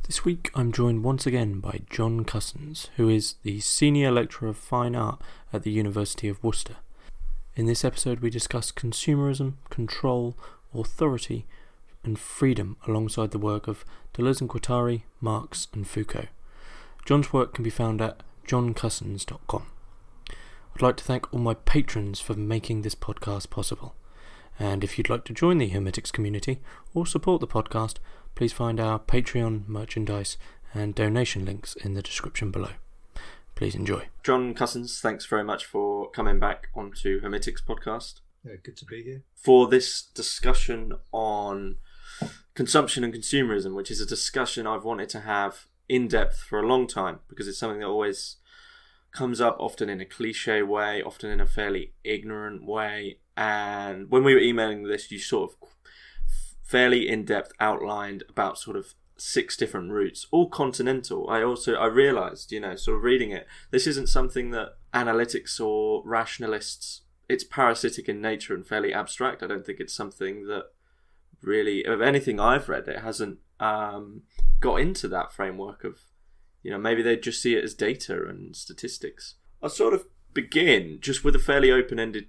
This week I'm joined once again by John Cussans, who is the Senior Lecturer of Fine Art at the University of Worcester. In this episode we discuss consumerism, control, authority and freedom alongside the work of Deleuze and Guattari, Marx and Foucault. John's work can be found at johncussans.com. I'd like to thank all my patrons for making this podcast possible. And if you'd like to join the Hermitix community or support the podcast, please find our Patreon, merchandise and donation links in the description below. Please enjoy. John Cussans, thanks very much for coming back onto Hermitix podcast. Yeah, good to be here. For this discussion on consumption and consumerism, which is a discussion I've wanted to have in depth for a long time, because it's something that always comes up, often in a cliche way, often in a fairly ignorant way. And when we were emailing this, you sort of fairly in-depth outlined about sort of 6 different routes, all continental. I realised, sort of reading it, this isn't something that analytics or rationalists, it's parasitic in nature and fairly abstract. I don't think it's something that really, of anything I've read, it hasn't got into that framework of, maybe they just see it as data and statistics. I'll sort of begin just with a fairly open-ended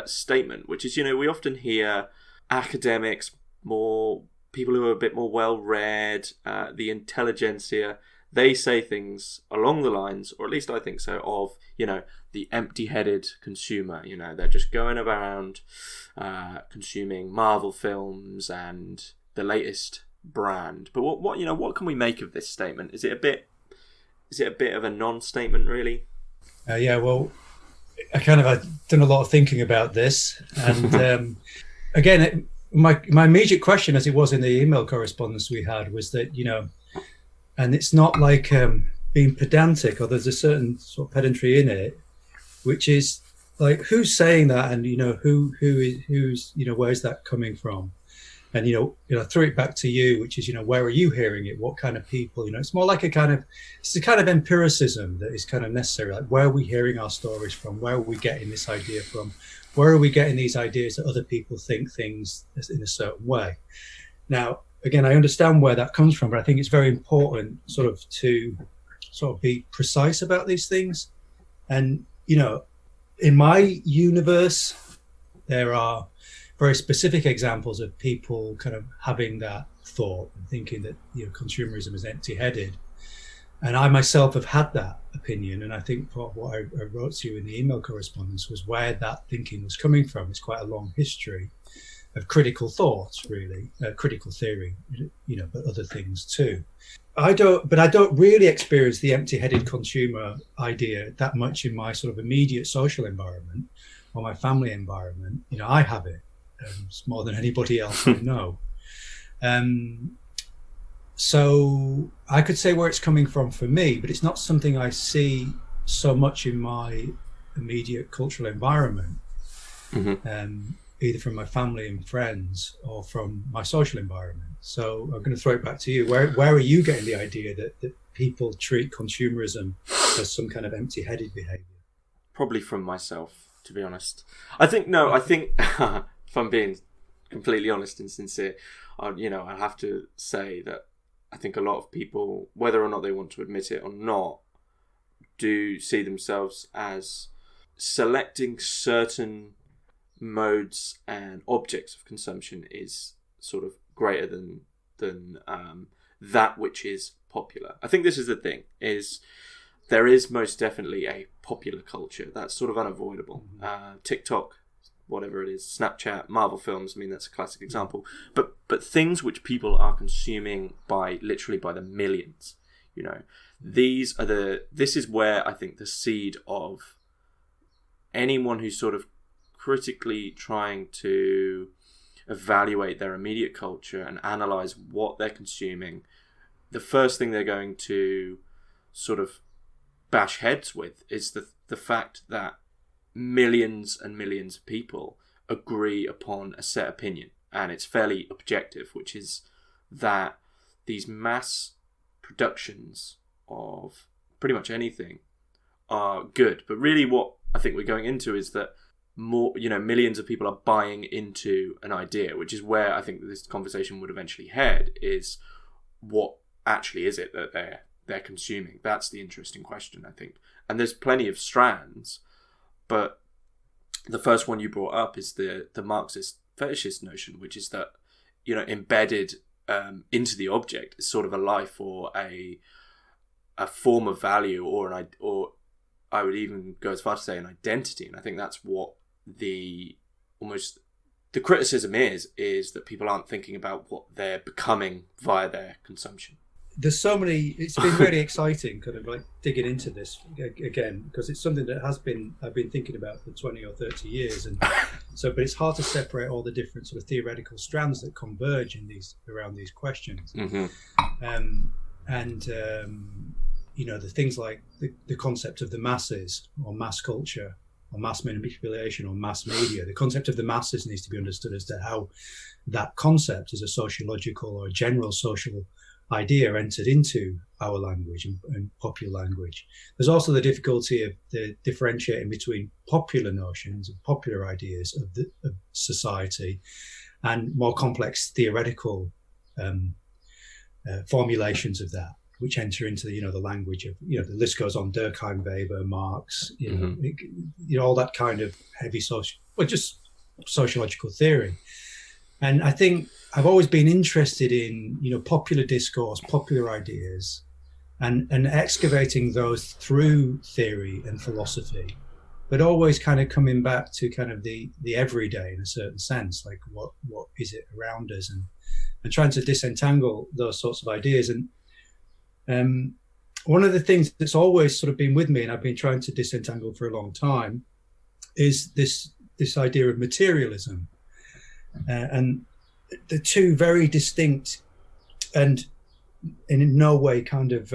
statement, which is, we often hear academics, more people who are a bit more well-read, the intelligentsia, they say things along the lines, or at least I think so, of, the empty-headed consumer. They're just going around consuming Marvel films and the latest brand. But what can we make of this statement? Is it a bit of a non-statement, really? Well, I've done a lot of thinking about this, and again, my immediate question, as it was in the email correspondence we had, was that and it's not like being pedantic, or there's a certain sort of pedantry in it, which is like, who's saying that, and who's where's that coming from? And I threw it back to you, which is where are you hearing it? What kind of people? It's more like it's a kind of empiricism that is kind of necessary. Like, where are we hearing our stories from? Where are we getting this idea from? Where are we getting these ideas that other people think things in a certain way? Now, again, I understand where that comes from, but I think it's very important to be precise about these things. And in my universe, there are very specific examples of people kind of having that thought and thinking that consumerism is empty-headed. And I myself have had that opinion, and I think what I wrote to you in the email correspondence was where that thinking was coming from. It's quite a long history of critical thoughts, really, critical theory, but other things too. I don't really experience the empty-headed consumer idea that much in my sort of immediate social environment or my family environment. I have it. It's more than anybody else I know. So I could say where it's coming from for me, but it's not something I see so much in my immediate cultural environment, either from my family and friends or from my social environment. So I'm going to throw it back to you. Where are you getting the idea that people treat consumerism as some kind of empty-headed behaviour? Probably from myself, to be honest. I think if I'm being completely honest and sincere, I have to say that I think a lot of people, whether or not they want to admit it or not, do see themselves as selecting certain modes and objects of consumption is sort of greater than that which is popular. I think this is the thing, is there is most definitely a popular culture. That's sort of unavoidable. TikTok, whatever it is, Snapchat, Marvel films, that's a classic example. But things which people are consuming literally by the millions, this is where I think the seed of anyone who's sort of critically trying to evaluate their immediate culture and analyze what they're consuming, the first thing they're going to sort of bash heads with is the fact that millions and millions of people agree upon a set opinion, and it's fairly objective, which is that these mass productions of pretty much anything are good. But really what I think we're going into is that more, millions of people are buying into an idea, which is where I think this conversation would eventually head, is what actually is it that they're consuming? That's the interesting question, I think. And there's plenty of strands, but the first one you brought up is the Marxist fetishist notion, which is that, embedded into the object is sort of a life or a form of value, or I would even go as far as to say an identity. And I think that's what the criticism is that people aren't thinking about what they're becoming via their consumption. There's so many. It's been really exciting, kind of like digging into this again, because it's something that I've been thinking about for 20 or 30 years, and but it's hard to separate all the different sort of theoretical strands that converge in around these questions. Mm-hmm. The things like the concept of the masses, or mass culture, or mass manipulation, or mass media. The concept of the masses needs to be understood as to how that concept as a sociological or a general social idea entered into our language and popular language. There's also the difficulty of the differentiating between popular notions and popular ideas of society and more complex theoretical formulations of that, which enter into the language of, the list goes on, Durkheim, Weber, Marx, all that kind of heavy just sociological theory. And I think I've always been interested in, popular discourse, popular ideas, and excavating those through theory and philosophy, but always kind of coming back to kind of the everyday in a certain sense, like what is it around us, and trying to disentangle those sorts of ideas. And one of the things that's always sort of been with me, and I've been trying to disentangle for a long time, is this idea of materialism. And the two very distinct and in no way kind of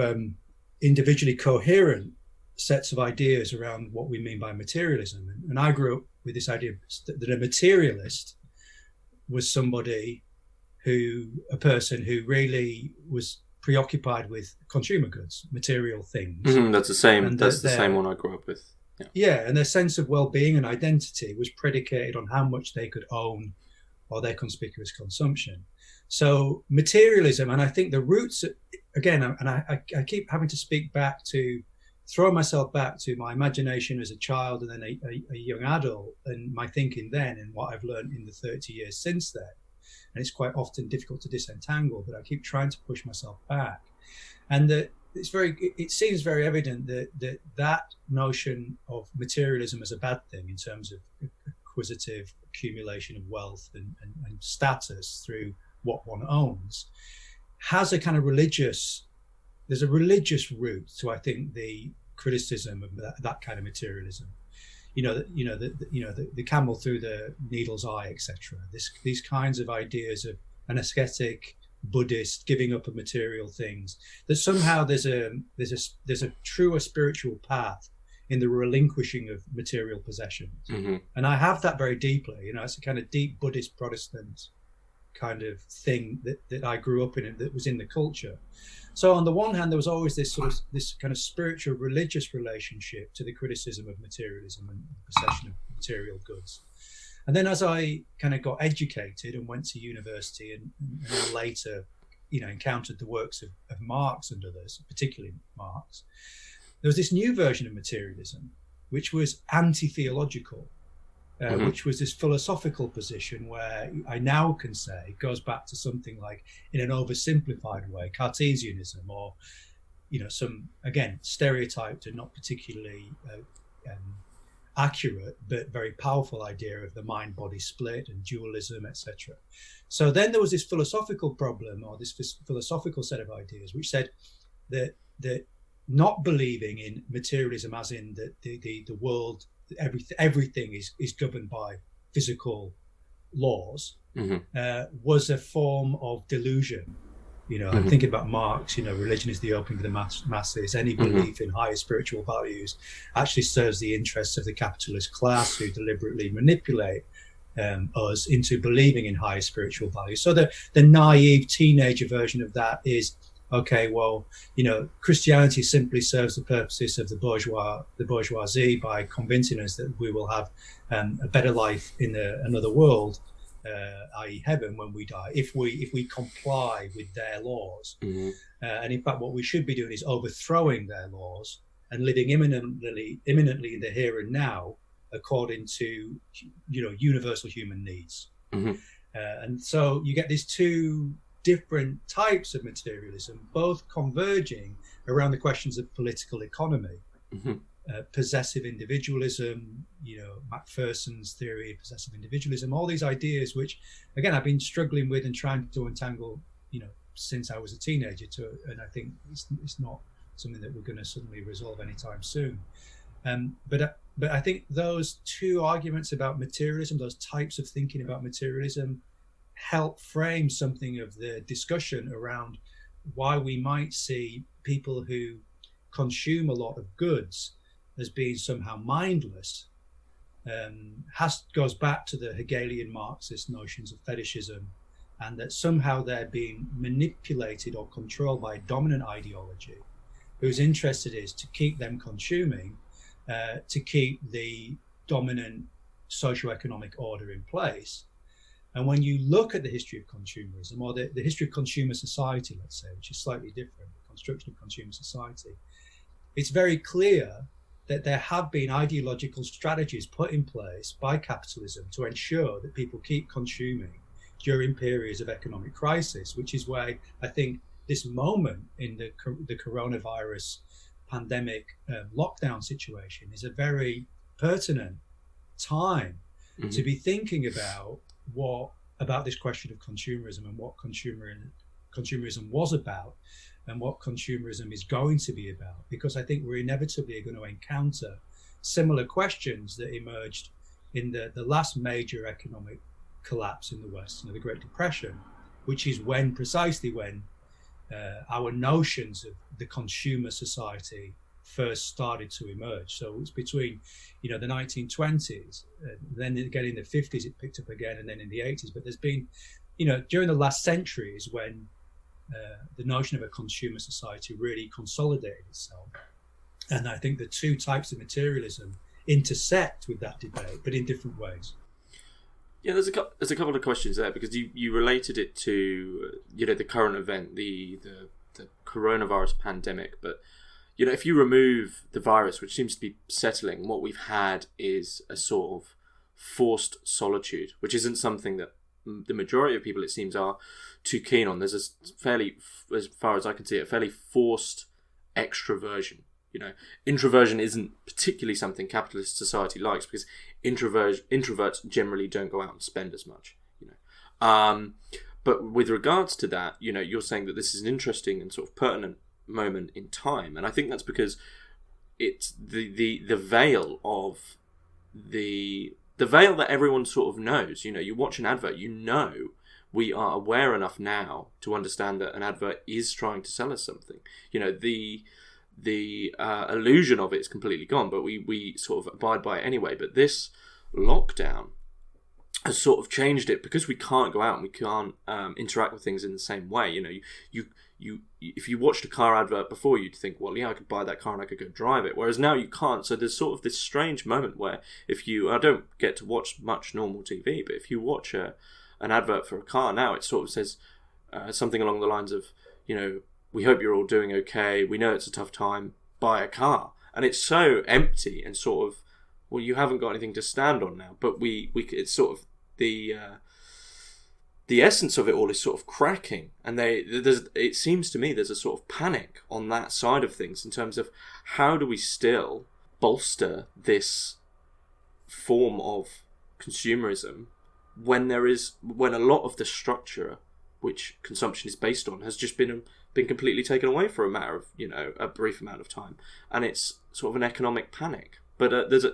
individually coherent sets of ideas around what we mean by materialism. And I grew up with this idea that a materialist was a person who really was preoccupied with consumer goods, material things. Mm-hmm, that's the same. That's the same one I grew up with. Yeah, and their sense of well-being and identity was predicated on how much they could own or their conspicuous consumption. So materialism, and I think the roots, again, and I keep having to throw myself back to my imagination as a child and then a young adult, and my thinking then and what I've learned in the 30 years since then. And it's quite often difficult to disentangle, but I keep trying to push myself back. And it seems very evident that notion of materialism as a bad thing in terms of acquisitive accumulation of wealth and status through what one owns has a kind of there's a religious root to, I think, the criticism of that kind of materialism. The camel through the needle's eye, etc. These kinds of ideas of an ascetic Buddhist giving up of material things, that somehow there's a truer spiritual path in the relinquishing of material possessions. Mm-hmm. And I have that very deeply. It's a kind of deep Buddhist Protestant kind of thing that I grew up in and that was in the culture. So on the one hand, there was always this kind of spiritual religious relationship to the criticism of materialism and possession of material goods. And then as I kind of got educated and went to university and then later, encountered the works of Marx and others, particularly Marx, there was this new version of materialism, which was anti-theological, which was this philosophical position where I now can say goes back to something like, in an oversimplified way, Cartesianism, or some, again, stereotyped and not particularly accurate but very powerful idea of the mind-body split and dualism, etc. So then there was this philosophical problem, or this philosophical set of ideas, which said that not believing in materialism as in the world, everything is governed by physical laws, was a form of delusion. I'm thinking about Marx, religion is the opium of the masses. Any belief in higher spiritual values actually serves the interests of the capitalist class, who deliberately manipulate us into believing in higher spiritual values. So the naive teenager version of that is, okay, well, Christianity simply serves the purposes of the bourgeoisie by convincing us that we will have a better life in another world. i.e. heaven when we die, if we comply with their laws. And in fact, what we should be doing is overthrowing their laws and living imminently in the here and now, according to universal human needs. And so you get these two different types of materialism, both converging around the questions of political economy. Possessive individualism, Macpherson's theory of possessive individualism, all these ideas which, again, I've been struggling with and trying to untangle, since I was a teenager, and I think it's not something that we're going to suddenly resolve anytime soon. But I think those two arguments about materialism, those types of thinking about materialism, help frame something of the discussion around why we might see people who consume a lot of goods as being somehow mindless. Goes back to the Hegelian Marxist notions of fetishism, and that somehow they're being manipulated or controlled by a dominant ideology whose interest it is to keep them consuming, to keep the dominant socioeconomic order in place. And when you look at the history of consumerism, or the history of consumer society, let's say, which is slightly different, the construction of consumer society, it's very clear that there have been ideological strategies put in place by capitalism to ensure that people keep consuming during periods of economic crisis, which is why I think this moment in the coronavirus pandemic lockdown situation is a very pertinent time to be thinking about this question of consumerism and what consumerism was about and what consumerism is going to be about, because I think we're inevitably going to encounter similar questions that emerged in the last major economic collapse in the West, the Great Depression, which is precisely when our notions of the consumer society first started to emerge. So it's between the 1920s, then again in the 50s it picked up again, and then in the 80s. But there's been during the last century is when the notion of a consumer society really consolidated itself. And I think the two types of materialism intersect with that debate, but in different ways. Yeah, there's a couple of questions there, because you related it to the current event, the coronavirus pandemic. But if you remove the virus, which seems to be settling, what we've had is a sort of forced solitude, which isn't something that the majority of people, it seems, are too keen on. There's a fairly, as far as I can see, a fairly forced extroversion. Introversion isn't particularly something capitalist society likes, because introverts generally don't go out and spend as much. But with regards to that, you're saying that this is an interesting and sort of pertinent moment in time, and I think that's because it's the veil of the veil that everyone sort of knows. You watch an advert, we are aware enough now to understand that an advert is trying to sell us something. The illusion of it is completely gone, but we sort of abide by it anyway. But this lockdown has sort of changed it, because we can't go out and we can't interact with things in the same way. You if you watched a car advert before, you'd think, well, yeah, I could buy that car and I could go drive it. Whereas now you can't. So there's sort of this strange moment where I don't get to watch much normal TV, but if you watch an advert for a car now, it sort of says something along the lines of, we hope you're all doing okay. We know it's a tough time. Buy a car. And it's so empty and sort of, well, you haven't got anything to stand on now. But it's sort of the essence of it all is sort of cracking. And it seems to me there's a sort of panic on that side of things in terms of how do we still bolster this form of consumerism when a lot of the structure which consumption is based on has just been completely taken away for a matter of a brief amount of time, and it's sort of an economic panic. But there's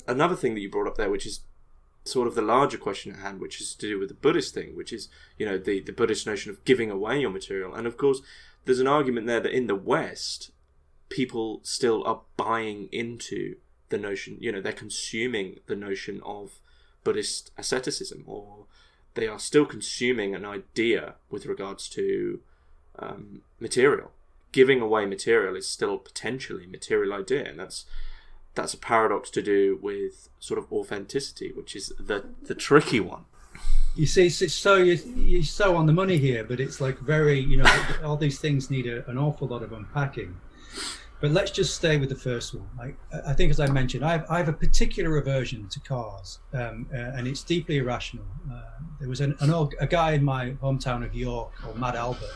another thing that you brought up there, which is sort of the larger question at hand, which is to do with the Buddhist thing, which is the Buddhist notion of giving away your material. And of course there's an argument there that in the West people still are buying into the notion, they're consuming the notion of Buddhist asceticism, or they are still consuming an idea with regards to material. Giving away material is still potentially a material idea, and that's a paradox to do with sort of authenticity, which is the tricky one. You see, you're so on the money here, but it's like very, you know, all these things need an awful lot of unpacking. But let's just stay with the first one. I think, as I mentioned, I have a particular aversion to cars, and it's deeply irrational. There was a guy in my hometown of York called Mad Albert,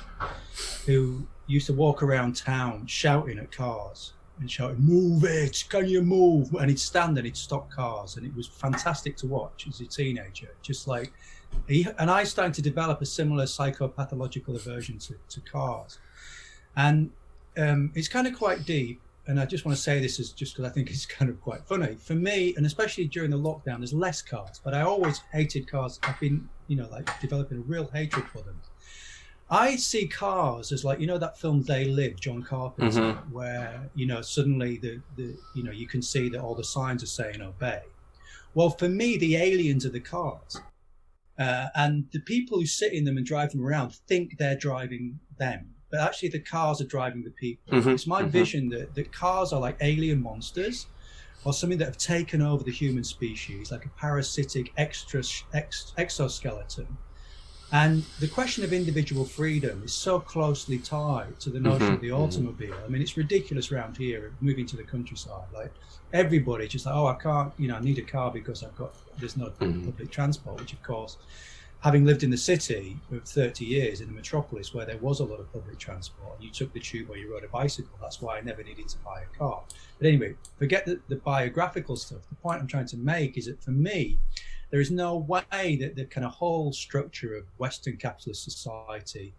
who used to walk around town shouting at cars and shouting, "Move it, can you move?" And he'd stand and he'd stop cars, and it was fantastic to watch as a teenager. Just like and I started to develop a similar psychopathological aversion to cars. And it's kind of quite deep, and I just want to say this is just because I think it's kind of quite funny for me, and especially during the lockdown, there's less cars, but I always hated cars. I've been, you know, like developing a real hatred for them. I see cars as like, you know, that film They Live, John Carpenter, where, you know, suddenly the you know, you can see that all the signs are saying obey. Well, for me, the aliens are the cars, and the people who sit in them and drive them around think they're driving them. But actually the cars are driving the people. It's my vision that cars are like alien monsters or something that have taken over the human species, like a parasitic exoskeleton. And the question of individual freedom is so closely tied to the notion of the automobile. I mean, it's ridiculous around here, moving to the countryside. Like everybody just like, oh, I can't, you know, I need a car because there's no public transport, which of course, having lived in the city for 30 years in the metropolis where there was a lot of public transport, and you took the tube or you rode a bicycle, that's why I never needed to buy a car. But anyway, forget the biographical stuff. The point I'm trying to make is that for me, there is no way that the kind of whole structure of Western capitalist society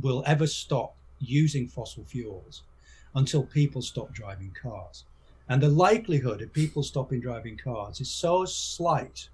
will ever stop using fossil fuels until people stop driving cars. And the likelihood of people stopping driving cars is so slight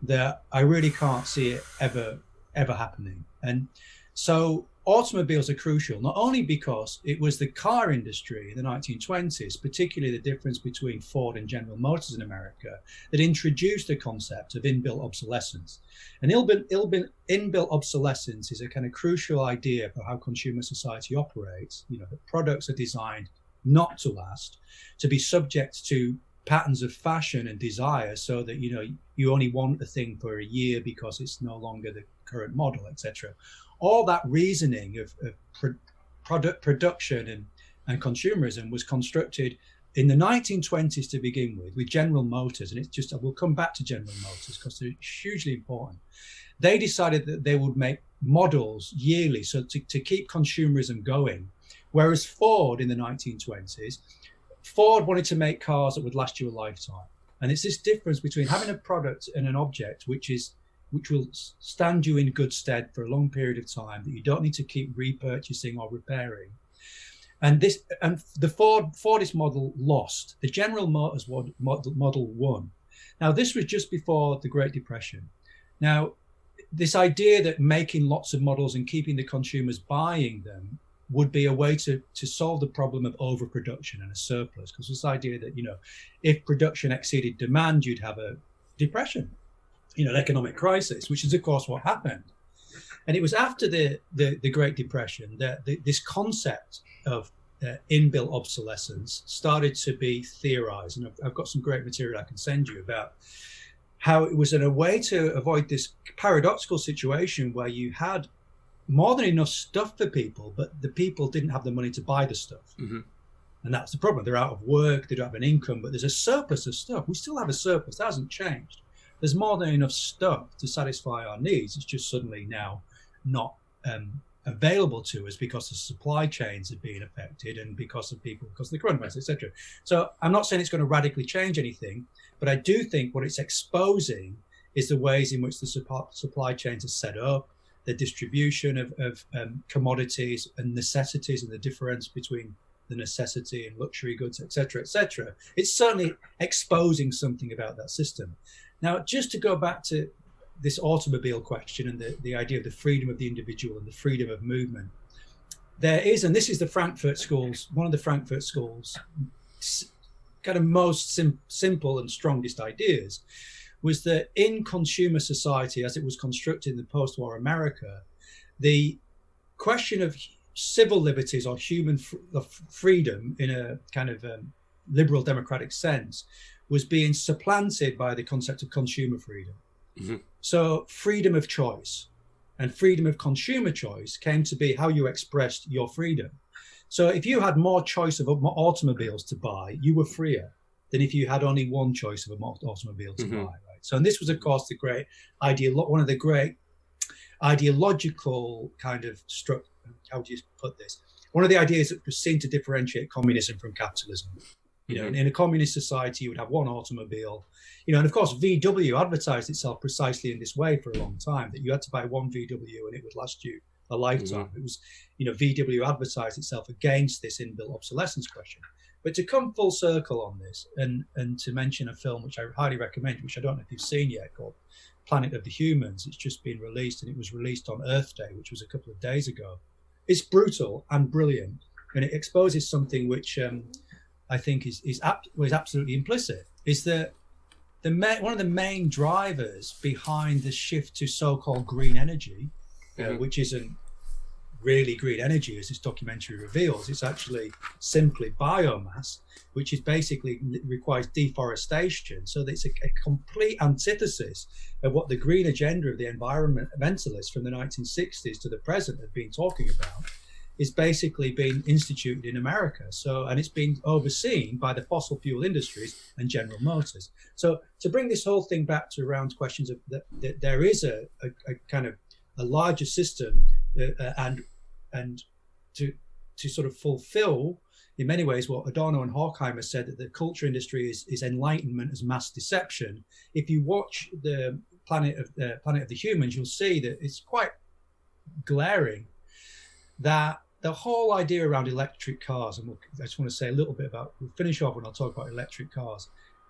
that I really can't see it ever happening. And so automobiles are crucial, not only because it was the car industry in the 1920s, particularly the difference between Ford and General Motors in America, that introduced the concept of inbuilt obsolescence. And inbuilt obsolescence is a kind of crucial idea for how consumer society operates. You know, that products are designed not to last, to be subject to patterns of fashion and desire, so that, you know, you only want a thing for a year because it's no longer the current model, etc. All that reasoning of product production and consumerism was constructed in the 1920s to begin with General Motors. And it's just, we'll come back to General Motors because they're hugely important. They decided that they would make models yearly, so to keep consumerism going. Whereas Ford in the 1920s, Ford wanted to make cars that would last you a lifetime. And it's this difference between having a product and an object which will stand you in good stead for a long period of time, that you don't need to keep repurchasing or repairing. And the Fordist model lost. The General Motors model won. Now, this was just before the Great Depression. Now, this idea that making lots of models and keeping the consumers buying them would be a way to solve the problem of overproduction and a surplus, because this idea that, you know, if production exceeded demand, you'd have a depression, you know, an economic crisis, which is of course what happened. And it was after the Great Depression that this concept of inbuilt obsolescence started to be theorized. And I've got some great material I can send you about how it was in a way to avoid this paradoxical situation where you had more than enough stuff for people, but the people didn't have the money to buy the stuff. And that's the problem. They're out of work, they don't have an income, but there's a surplus of stuff. We still have a surplus, that hasn't changed. There's more than enough stuff to satisfy our needs. It's just suddenly now not available to us because the supply chains are being affected, and because of the coronavirus, etc. So I'm not saying it's going to radically change anything, but I do think what it's exposing is the ways in which the supply chains are set up, the distribution of commodities and necessities, and the difference between the necessity and luxury goods, etc., etc. It's certainly exposing something about that system. Now, just to go back to this automobile question and the idea of the freedom of the individual and the freedom of movement, there is, and this is the Frankfurt schools, one of the Frankfurt schools kind of most simple and strongest ideas, was that in consumer society, as it was constructed in the post-war America, the question of civil liberties or human freedom in a kind of liberal democratic sense was being supplanted by the concept of consumer freedom. Mm-hmm. So freedom of choice and freedom of consumer choice came to be how you expressed your freedom. So if you had more choice of automobiles to buy, you were freer than if you had only one choice of an automobile to buy. Right. So, and this was, of course, the great one of the great ideological kind of how do you put this? One of the ideas that was seen to differentiate communism from capitalism. You know, in a communist society, you would have one automobile. You know, and of course, VW advertised itself precisely in this way for a long time, that you had to buy one VW and it would last you a lifetime. It was, you know, VW advertised itself against this inbuilt obsolescence question. But to come full circle on this and to mention a film which I highly recommend, which I don't know if you've seen yet, called Planet of the Humans. It's just been released, and it was released on Earth Day, which was a couple of days ago. It's brutal and brilliant, and it exposes something which I think is absolutely implicit, is that one of the main drivers behind the shift to so-called green energy, which isn't really green energy, as this documentary reveals. It's actually simply biomass, which is basically requires deforestation. So it's a complete antithesis of what the green agenda of the environmentalists from the 1960s to the present have been talking about, is basically being instituted in America. So, and it's being overseen by the fossil fuel industries and General Motors. So to bring this whole thing back to around questions of that there is a kind of a larger system and to sort of fulfill, in many ways, what Adorno and Horkheimer said, that the culture industry is enlightenment as mass deception. If you watch the Planet of the Humans, you'll see that it's quite glaring that the whole idea around electric cars, and I just want to say a little bit about, we'll finish off when I'll talk about electric cars.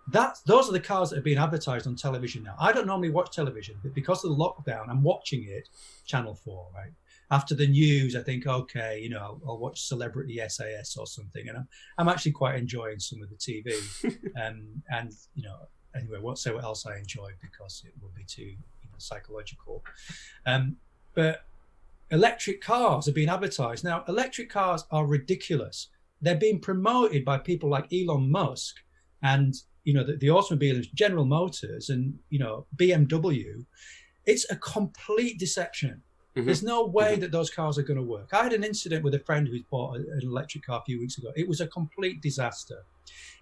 Those are the cars that are being advertised on television now. I don't normally watch television, but because of the lockdown, I'm watching it, Channel 4, right? After the news, I think, okay, you know, I'll watch Celebrity SAS or something, and I'm actually quite enjoying some of the TV. And you know, anyway, won't say what else I enjoy because it will be too psychological. But electric cars are being advertised now. Electric cars are ridiculous. They're being promoted by people like Elon Musk and the automobile, General Motors, and BMW. It's a complete deception. Mm-hmm. There's no way that those cars are going to work. I had an incident with a friend who's bought an electric car a few weeks ago. It was a complete disaster.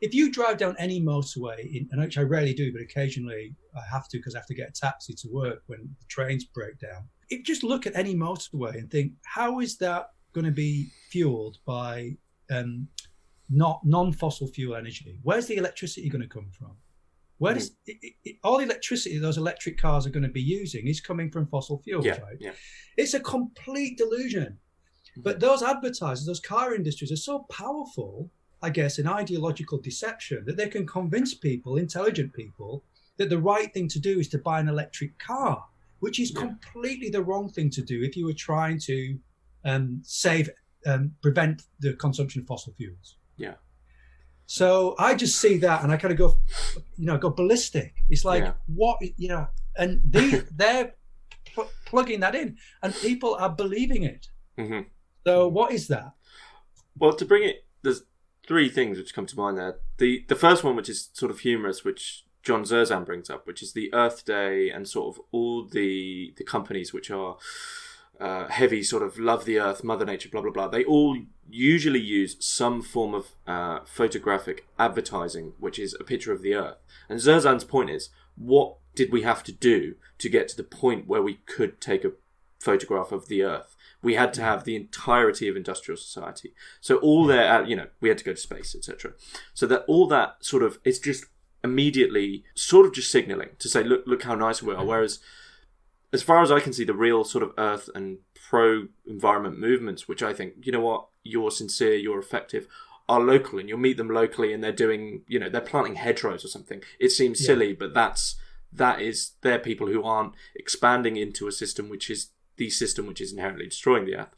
If you drive down any motorway, and which I rarely do, but occasionally I have to because I have to get a taxi to work when the trains break down. Just look at any motorway and think, how is that going to be fueled by non-fossil fuel energy? Where's the electricity going to come from? Where does all the electricity those electric cars are going to be using is coming from fossil fuels, right? Yeah. It's a complete delusion. But those advertisers, those car industries are so powerful, I guess, in ideological deception that they can convince people, intelligent people, that the right thing to do is to buy an electric car, which is completely the wrong thing to do if you were trying to prevent the consumption of fossil fuels. Yeah. So I just see that and I kind of go ballistic. It's like, what, and they're plugging that in and people are believing it. Mm-hmm. So what is that? Well, to bring it, there's three things which come to mind there. The first one, which is sort of humorous, which John Cussans brings up, which is the Earth Day and sort of all the companies which are heavy, sort of love the earth, Mother Nature, blah, blah, blah. They all usually use some form of photographic advertising, which is a picture of the earth. And Cussans' point is, what did we have to do to get to the point where we could take a photograph of the earth? We had to have the entirety of industrial society. So all there, we had to go to space, etc. So that all that sort of, it's just immediately sort of just signaling to say, look how nice we are. Whereas, as far as I can see, the real sort of earth and pro-environment movements, which I think, you're sincere, you're effective, are local, and you'll meet them locally, and they're doing, they're planting hedgerows or something. It seems silly, but they're people who aren't expanding into a system which is the system which is inherently destroying the earth.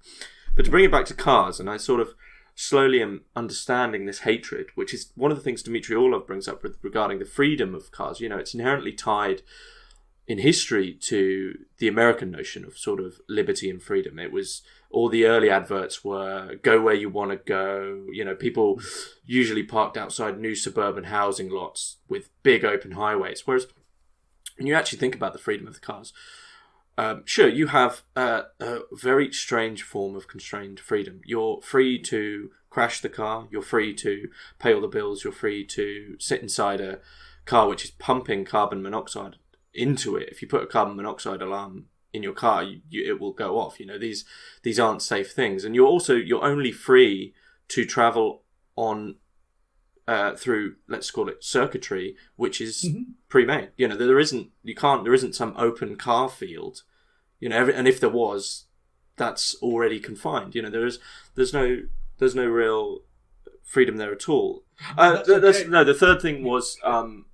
But to bring it back to cars, and I sort of slowly am understanding this hatred, which is one of the things Dmitry Orlov brings up regarding the freedom of cars. It's inherently tied in history to the American notion of sort of liberty and freedom. It was, all the early adverts were go where you want to go. People usually parked outside new suburban housing lots with big open highways. Whereas and you actually think about the freedom of the cars, sure, you have a very strange form of constrained freedom. You're free to crash the car, you're free to pay all the bills, you're free to sit inside a car which is pumping carbon monoxide into it. If you put a carbon monoxide alarm in your car, it will go off. These aren't safe things. And you're only free to travel on through, let's call it, circuitry, which is pre-made. There isn't some open car field. And if there was, that's already confined. There's no real freedom there at all. The third thing was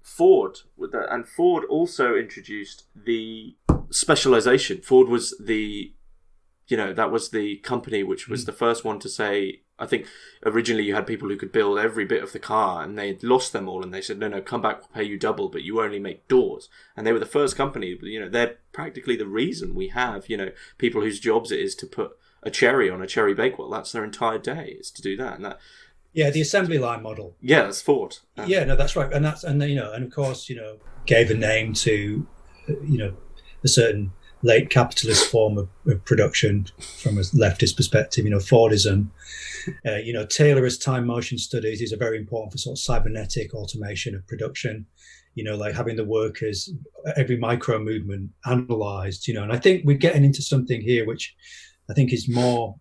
Ford, and Ford also introduced the specialization. Ford was that was the company which was the first one to say, I think originally you had people who could build every bit of the car, and they lost them all, and they said, no, come back, we'll pay you double, but you only make doors. And they were the first company, they're practically the reason we have, people whose jobs it is to put a cherry on a cherry bakewell. That's their entire day, is to do that. And that, yeah, the assembly line model. Yeah, that's Ford. Yeah, no, that's right. And of course, gave a name to, a certain late capitalist form of production from a leftist perspective, Fordism. Taylorist time motion studies is very important for sort of cybernetic automation of production, like having the workers, every micro movement analyzed, and I think we're getting into something here which I think is more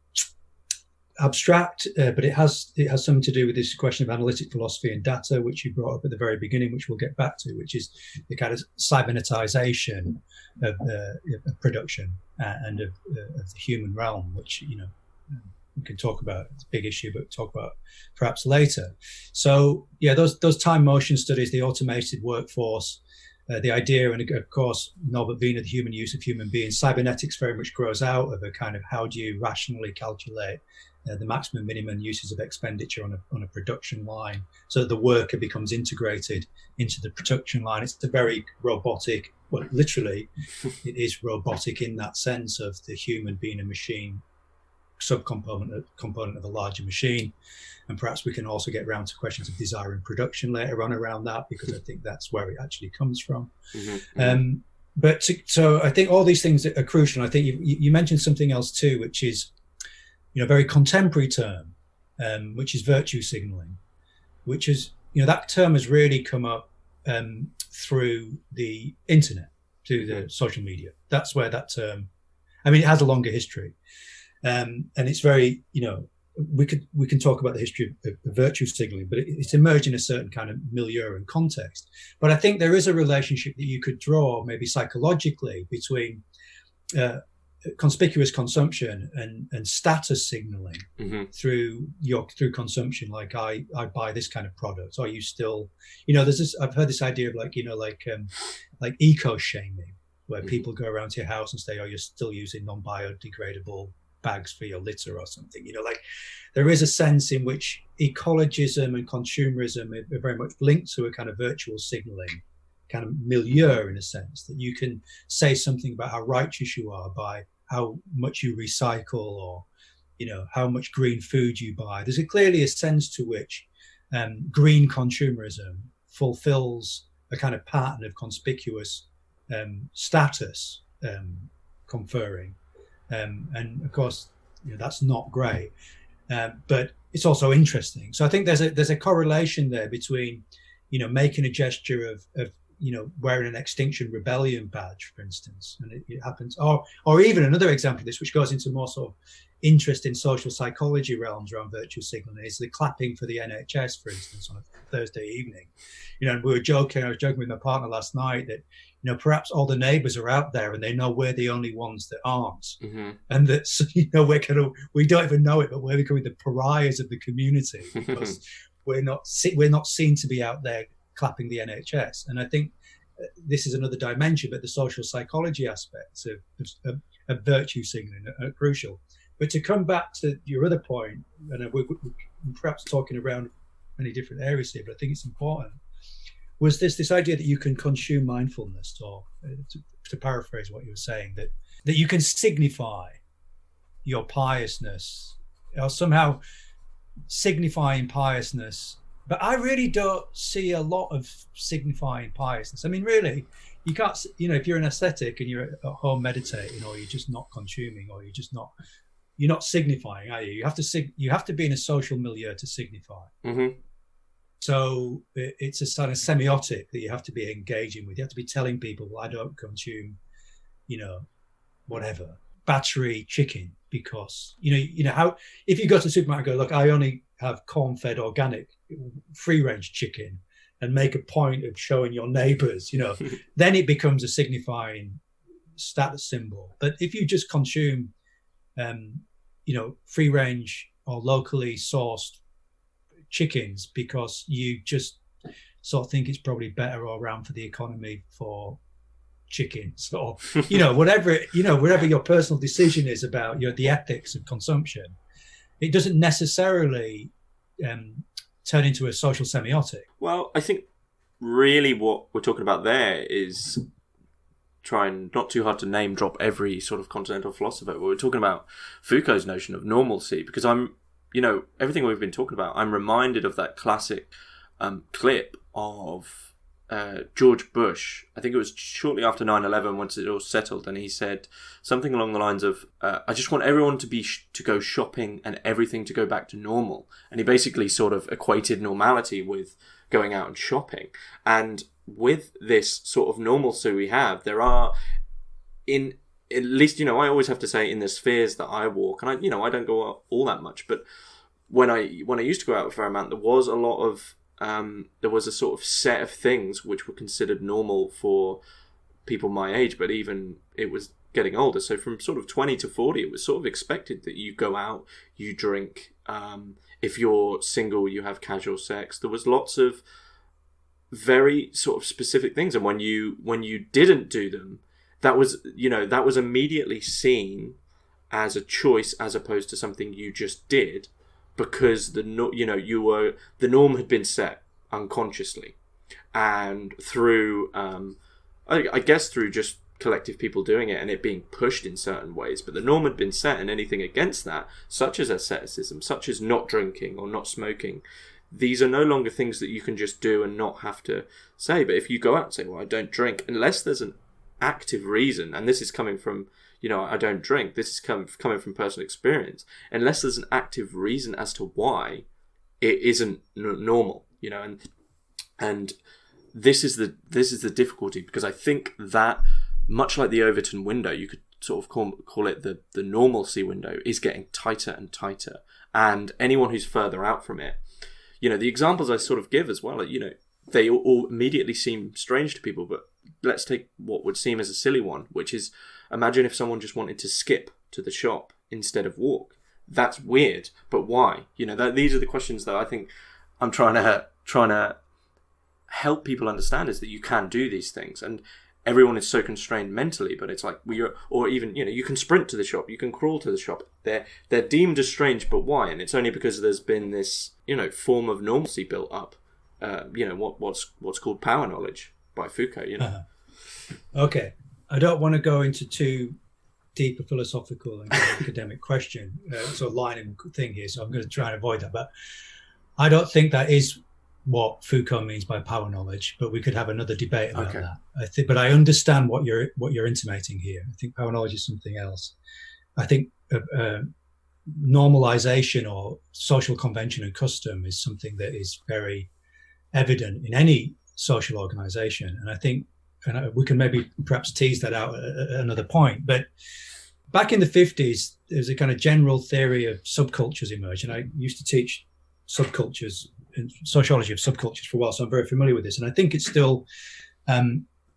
abstract, but it has something to do with this question of analytic philosophy and data, which you brought up at the very beginning, which we'll get back to, which is the kind of cybernetization of production and of the human realm, which we can talk about. It's a big issue, but talk about perhaps later. So yeah, those time motion studies, the automated workforce, the idea, and of course Norbert Wiener, the human use of human beings. Cybernetics very much grows out of a kind of how do you rationally calculate the maximum minimum uses of expenditure on a production line, so that the worker becomes integrated into the production line. It's a very robotic, well, literally, it is robotic in that sense of the human being a machine component of a larger machine. And perhaps we can also get around to questions of desire and production later on around that, because I think that's where it actually comes from. So I think all these things are crucial. I think you mentioned something else too, which is a very contemporary term, which is virtue signaling, which is, that term has really come up through the internet, through the social media. That's where that term, it has a longer history. And it's very, we can talk about the history of virtue signaling, but it's emerged in a certain kind of milieu and context. But I think there is a relationship that you could draw, maybe psychologically, between conspicuous consumption and status signaling through consumption. Like I buy this kind of product. Are you still, there's this, I've heard this idea of like eco shaming, where people go around to your house and say, oh, you're still using non-biodegradable bags for your litter or something. Like there is a sense in which ecologism and consumerism are very much linked to a kind of virtual signaling kind of milieu, in a sense that you can say something about how righteous you are by how much you recycle, or how much green food you buy. There's clearly a sense to which green consumerism fulfills a kind of pattern of conspicuous status conferring. And of course, that's not great, but it's also interesting. So I think there's a correlation there between, making a gesture of wearing an Extinction Rebellion badge, for instance, and it happens, or even another example of this, which goes into more sort of interesting social psychology realms around virtue signaling, is the clapping for the NHS, for instance, on a Thursday evening. And I was joking with my partner last night that, perhaps all the neighbours are out there and they know we're the only ones that aren't. And that, we don't even know it, but we're becoming the pariahs of the community because we're not seen to be out there clapping the NHS. And I think this is another dimension, but the social psychology aspects of virtue signaling are crucial. But to come back to your other point, and we're perhaps talking around many different areas here, but I think it's important, was this idea that you can consume mindfulness, or to paraphrase what you were saying, that you can signify your piousness, or somehow signifying piousness But I really don't see a lot of signifying piousness. I mean, really, you can't, if you're an ascetic and you're at home meditating, or you're just not consuming, or you're not signifying, are you? You have to be in a social milieu to signify. Mm-hmm. So it's a sort of semiotic that you have to be engaging with. You have to be telling people, well, I don't consume, whatever, battery chicken, because, how, if you go to the supermarket and go, look, I only have corn-fed organic free-range chicken, and make a point of showing your neighbors, then it becomes a signifying status symbol. But if you just consume, free-range or locally sourced chickens because you just sort of think it's probably better all around for the economy for chickens, or whatever your personal decision is about the ethics of consumption, it doesn't necessarily turn into a social semiotic. Well, I think really what we're talking about there is trying not too hard to name drop every sort of continental philosopher, but we're talking about Foucault's notion of normalcy, because everything we've been talking about, I'm reminded of that classic clip of George Bush. I think it was shortly after 9/11, once it all settled, and he said something along the lines of, I just want everyone to go shopping and everything to go back to normal. And he basically sort of equated normality with going out and shopping. And with this sort of normalcy we have, there are, at least, I always have to say, in the spheres that I walk, and I don't go out all that much, but when I used to go out a fair amount, there was a lot of, there was a sort of set of things which were considered normal for people my age, but even it was getting older. So from sort of 20 to 40, it was sort of expected that you go out, you drink. If you're single, you have casual sex. There was lots of very sort of specific things. And when you didn't do them, that was immediately seen as a choice as opposed to something you just did, because the norm had been set unconsciously, and through I guess through just collective people doing it and it being pushed in certain ways, but the norm had been set, and anything against that, such as asceticism, such as not drinking or not smoking, these are no longer things that you can just do and not have to say. But if you go out and say, well, I don't drink, unless there's an active reason, and this is coming from, I don't drink, this is coming from personal experience, unless there's an active reason as to why it isn't normal, and this is the difficulty, because I think that, much like the Overton window, you could sort of call it the normalcy window, is getting tighter and tighter, and anyone who's further out from it, the examples I sort of give as well, they all immediately seem strange to people, but let's take what would seem as a silly one, which is, imagine if someone just wanted to skip to the shop instead of walk. That's weird, but why? These are the questions that I think I'm trying to help people understand, is that you can do these things, and everyone is so constrained mentally. But it's like you can sprint to the shop, you can crawl to the shop. They're deemed as strange, but why? And it's only because there's been this form of normalcy built up. What's called power knowledge by Foucault. Okay, I don't want to go into too deep a philosophical and academic question, sort of line and thing here, so I'm going to try and avoid that. But I don't think that is what Foucault means by power knowledge. But we could have another debate about that. But I understand what you're intimating here. I think power knowledge is something else. I think normalization or social convention and custom is something that is very evident in any social organization, and I think, we can maybe perhaps tease that out at another point. But back in the 50s, there's a kind of general theory of subcultures emerged, and I used to teach subcultures and sociology of subcultures for a while, so I'm very familiar with this. And I think it's still a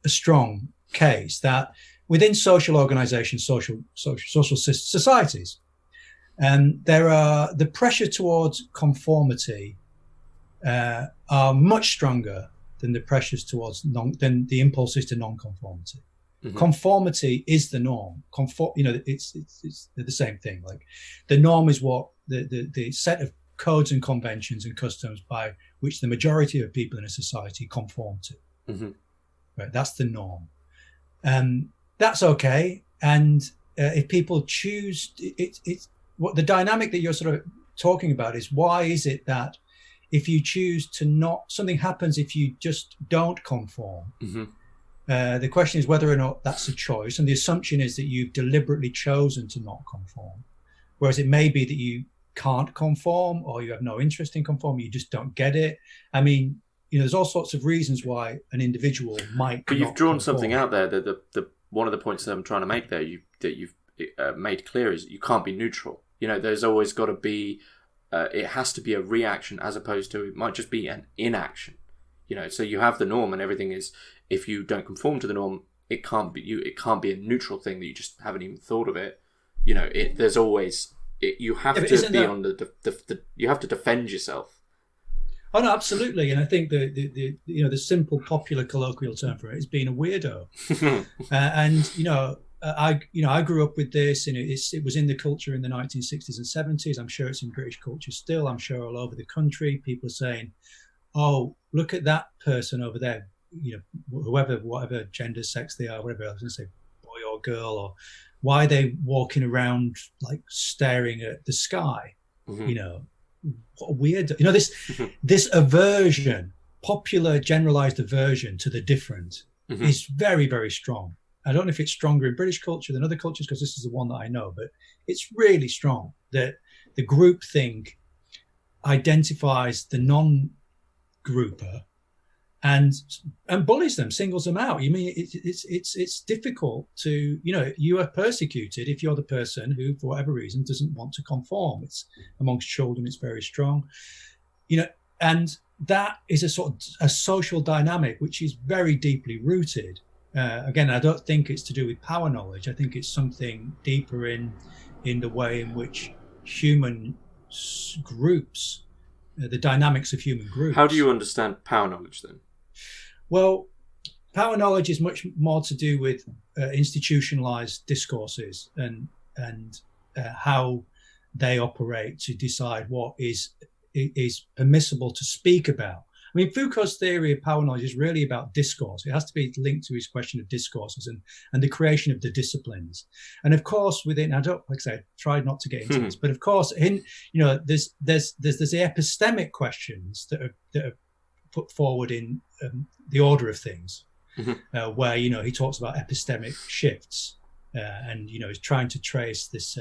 strong case that within social organizations, social societies, there are the pressure towards conformity are much stronger than the pressures towards than the impulses to non-conformity. Mm-hmm. Conformity is the norm. It's the same thing. Like, the norm is what the set of codes and conventions and customs by which the majority of people in a society conform to. Mm-hmm. Right, that's the norm. That's okay. And if people choose, it's what the dynamic that you're sort of talking about is, why is it that if you choose to not, something happens if you just don't conform. The question is whether or not that's a choice. And the assumption is that you've deliberately chosen to not conform. Whereas it may be that you can't conform, or you have no interest in conforming, you just don't get it. I mean, there's all sorts of reasons why an individual might. But you've drawn something out there that the one of the points that I'm trying to make there, that you've made clear, is you can't be neutral. There's always got to be, it has to be a reaction as opposed to, it might just be an inaction. So you have the norm, and everything is, if you don't conform to the norm, it can't be a neutral thing that you just haven't even thought of it. There's always, you have to be on you have to defend yourself. Oh no, absolutely, and I think the simple popular colloquial term for it is being a weirdo. I grew up with this, and it was in the culture in the 1960s and 70s. I'm sure it's in British culture still. I'm sure all over the country, people are saying, "Oh, look at that person over there." Whatever gender, sex they are, whatever I was going to say, boy or girl, or why are they walking around like staring at the sky? What a weird, this aversion, popular generalized aversion to the different is very, very strong. I don't know if it's stronger in British culture than other cultures, because this is the one that I know, but it's really strong that the group thing identifies the non-grouper and bullies them, singles them out. It's difficult to, you are persecuted if you're the person who, for whatever reason, doesn't want to conform. It's amongst children, it's very strong, and that is a sort of a social dynamic which is very deeply rooted. Again, I don't think it's to do with power knowledge. I think it's something deeper in the way in which human groups, the dynamics of human groups. How do you understand power knowledge then? Well, power knowledge is much more to do with institutionalized discourses and how they operate to decide what is permissible to speak about. I mean, Foucault's theory of power knowledge is really about discourse. It has to be linked to his question of discourses and the creation of the disciplines. And of course, within, I tried not to get into this, but of course, there's the epistemic questions that are put forward in the order of things, where he talks about epistemic shifts, and he's trying to trace this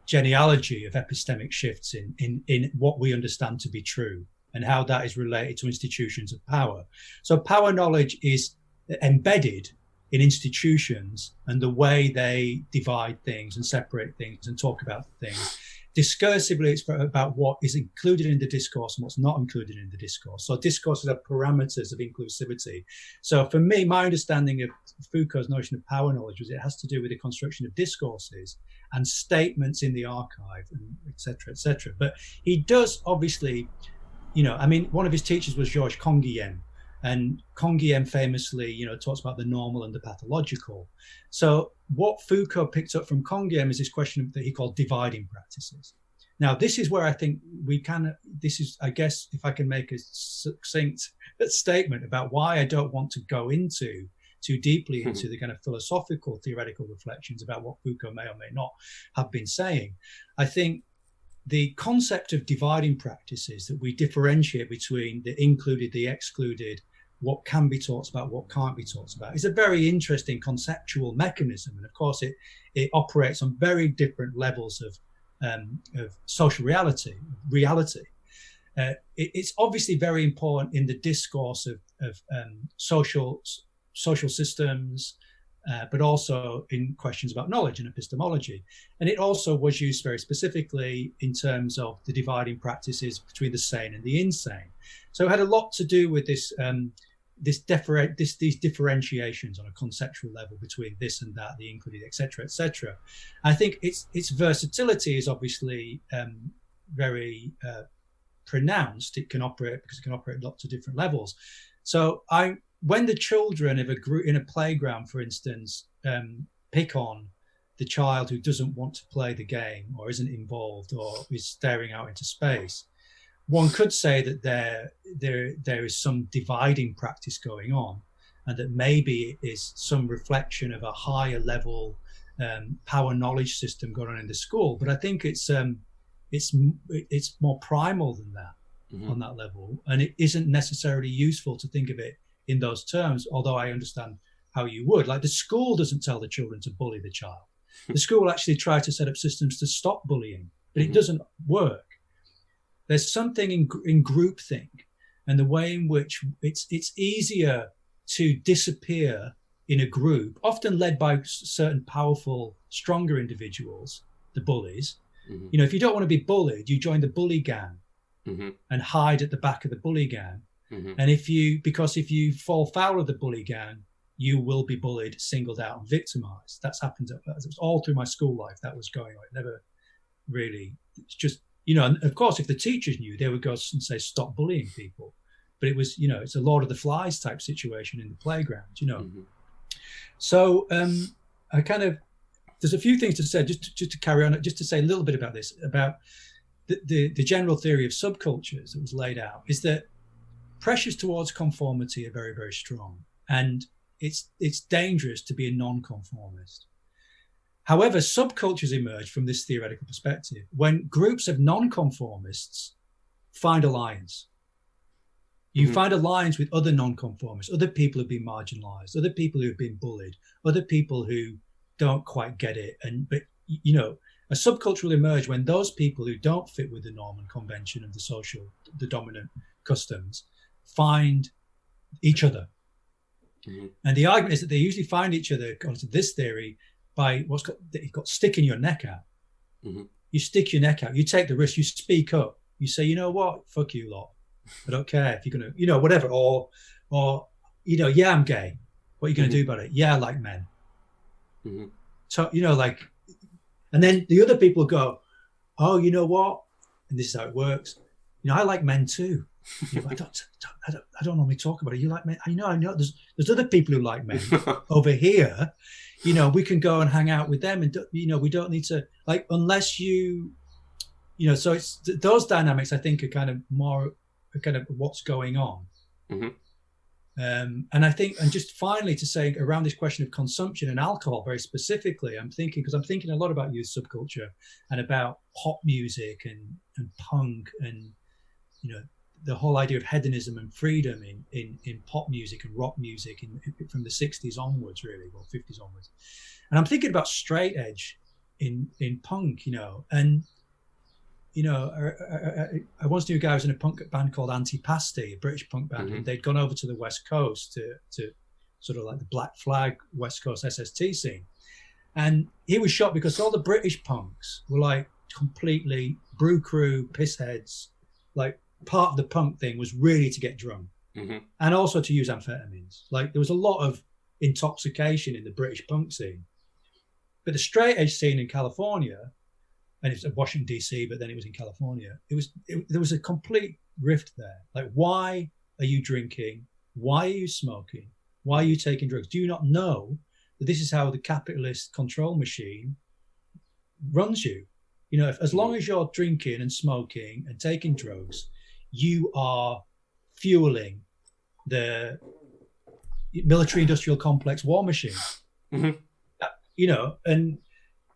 genealogy of epistemic shifts in what we understand to be true, and how that is related to institutions of power. So power knowledge is embedded in institutions and the way they divide things and separate things and talk about things. Discursively, it's about what is included in the discourse and what's not included in the discourse. So discourses are parameters of inclusivity. So for me, my understanding of Foucault's notion of power knowledge was it has to do with the construction of discourses and statements in the archive, and et cetera, et cetera. But he does obviously, one of his teachers was Georges Canguilhem, and Canguilhem famously, talks about the normal and the pathological. So what Foucault picked up from Canguilhem is this question that he called dividing practices. Now, this is where I think I guess, if I can make a succinct statement about why I don't want to go too deeply into the kind of philosophical, theoretical reflections about what Foucault may or may not have been saying. I think the concept of dividing practices, that we differentiate between the included, the excluded, what can be talked about, what can't be talked about, is a very interesting conceptual mechanism. And of course, it operates on very different levels of social reality. It's obviously very important in the discourse of social systems, but also in questions about knowledge and epistemology. And it also was used very specifically in terms of the dividing practices between the sane and the insane. So it had a lot to do with this, these differentiations on a conceptual level between this and that, the included, et cetera, et cetera. I think its versatility is obviously very pronounced. It can operate at lots of different levels. So when the children of a group in a playground, for instance, pick on the child who doesn't want to play the game or isn't involved or is staring out into space, one could say that there is some dividing practice going on, and that maybe it is some reflection of a higher level power knowledge system going on in the school. But I think it's more primal than that. on that level, and it isn't necessarily useful to think of it in those terms, although I understand how you would. Like, the school doesn't tell the children to bully the child. The school actually try to set up systems to stop bullying, but it doesn't work. There's something in groupthink and the way in which it's easier to disappear in a group, often led by certain powerful, stronger individuals, the bullies. You know, if you don't want to be bullied, you join the bully gang and hide at the back of the bully gang. And if you fall foul of the bully gang, you will be bullied, singled out, and victimized. That's happened. It was all through my school life. That was going on. It never really. It's just, you know. And of course, if the teachers knew, they would go and say, "Stop bullying people." But it was, you know, it's a Lord of the Flies type situation in the playground, you know. So I kind of, there's a few things to say, just to carry on, just to say a little bit about this, about the general theory of subcultures that was laid out, is that pressures towards conformity are very, very strong, and it's dangerous to be a non-conformist. However, subcultures emerge from this theoretical perspective when groups of non-conformists find alliance. You find alliance with other non-conformists, other people who've been marginalized, other people who've been bullied, other people who don't quite get it. But you know, a subculture will emerge when those people who don't fit with the norm and convention of the dominant customs, find each other. And the argument is that they usually find each other, according to this theory, by you've got sticking your neck out. You stick your neck out, you take the risk, you speak up, you say, you know what, fuck you lot. I don't care if you're going to, you know, whatever, or, you know, yeah, I'm gay. What are you going to do about it? Yeah, I like men. So, you know, like, and then the other people go, oh, you know what? And this is how it works. You know, I like men too. You know, I don't normally talk about it. You like men? I know. There's other people who like men over here. You know, we can go and hang out with them, and you know, we don't need to, like, unless you know. So it's those dynamics, I think, are kind of more kind of what's going on. And I think, and just finally to say around this question of consumption and alcohol very specifically, I'm thinking a lot about youth subculture and about pop music and punk, and you know, the whole idea of hedonism and freedom in pop music and rock music from the 60s onwards, really, or 50s onwards. And I'm thinking about straight edge in punk, you know, and you know, I once knew a guy who was in a punk band called Antipasti, a British punk band, and they'd gone over to the West Coast to sort of like the Black Flag West Coast SST scene. And he was shocked because all the British punks were like completely brew crew, pissheads. Like, part of the punk thing was really to get drunk and also to use amphetamines. Like, there was a lot of intoxication in the British punk scene. But the straight edge scene in California, and it was Washington, DC, but then it was in California. There was a complete rift there. Like, why are you drinking? Why are you smoking? Why are you taking drugs? Do you not know that this is how the capitalist control machine runs you? You know, as long as you're drinking and smoking and taking drugs, you are fueling the military-industrial complex war machine. You know, and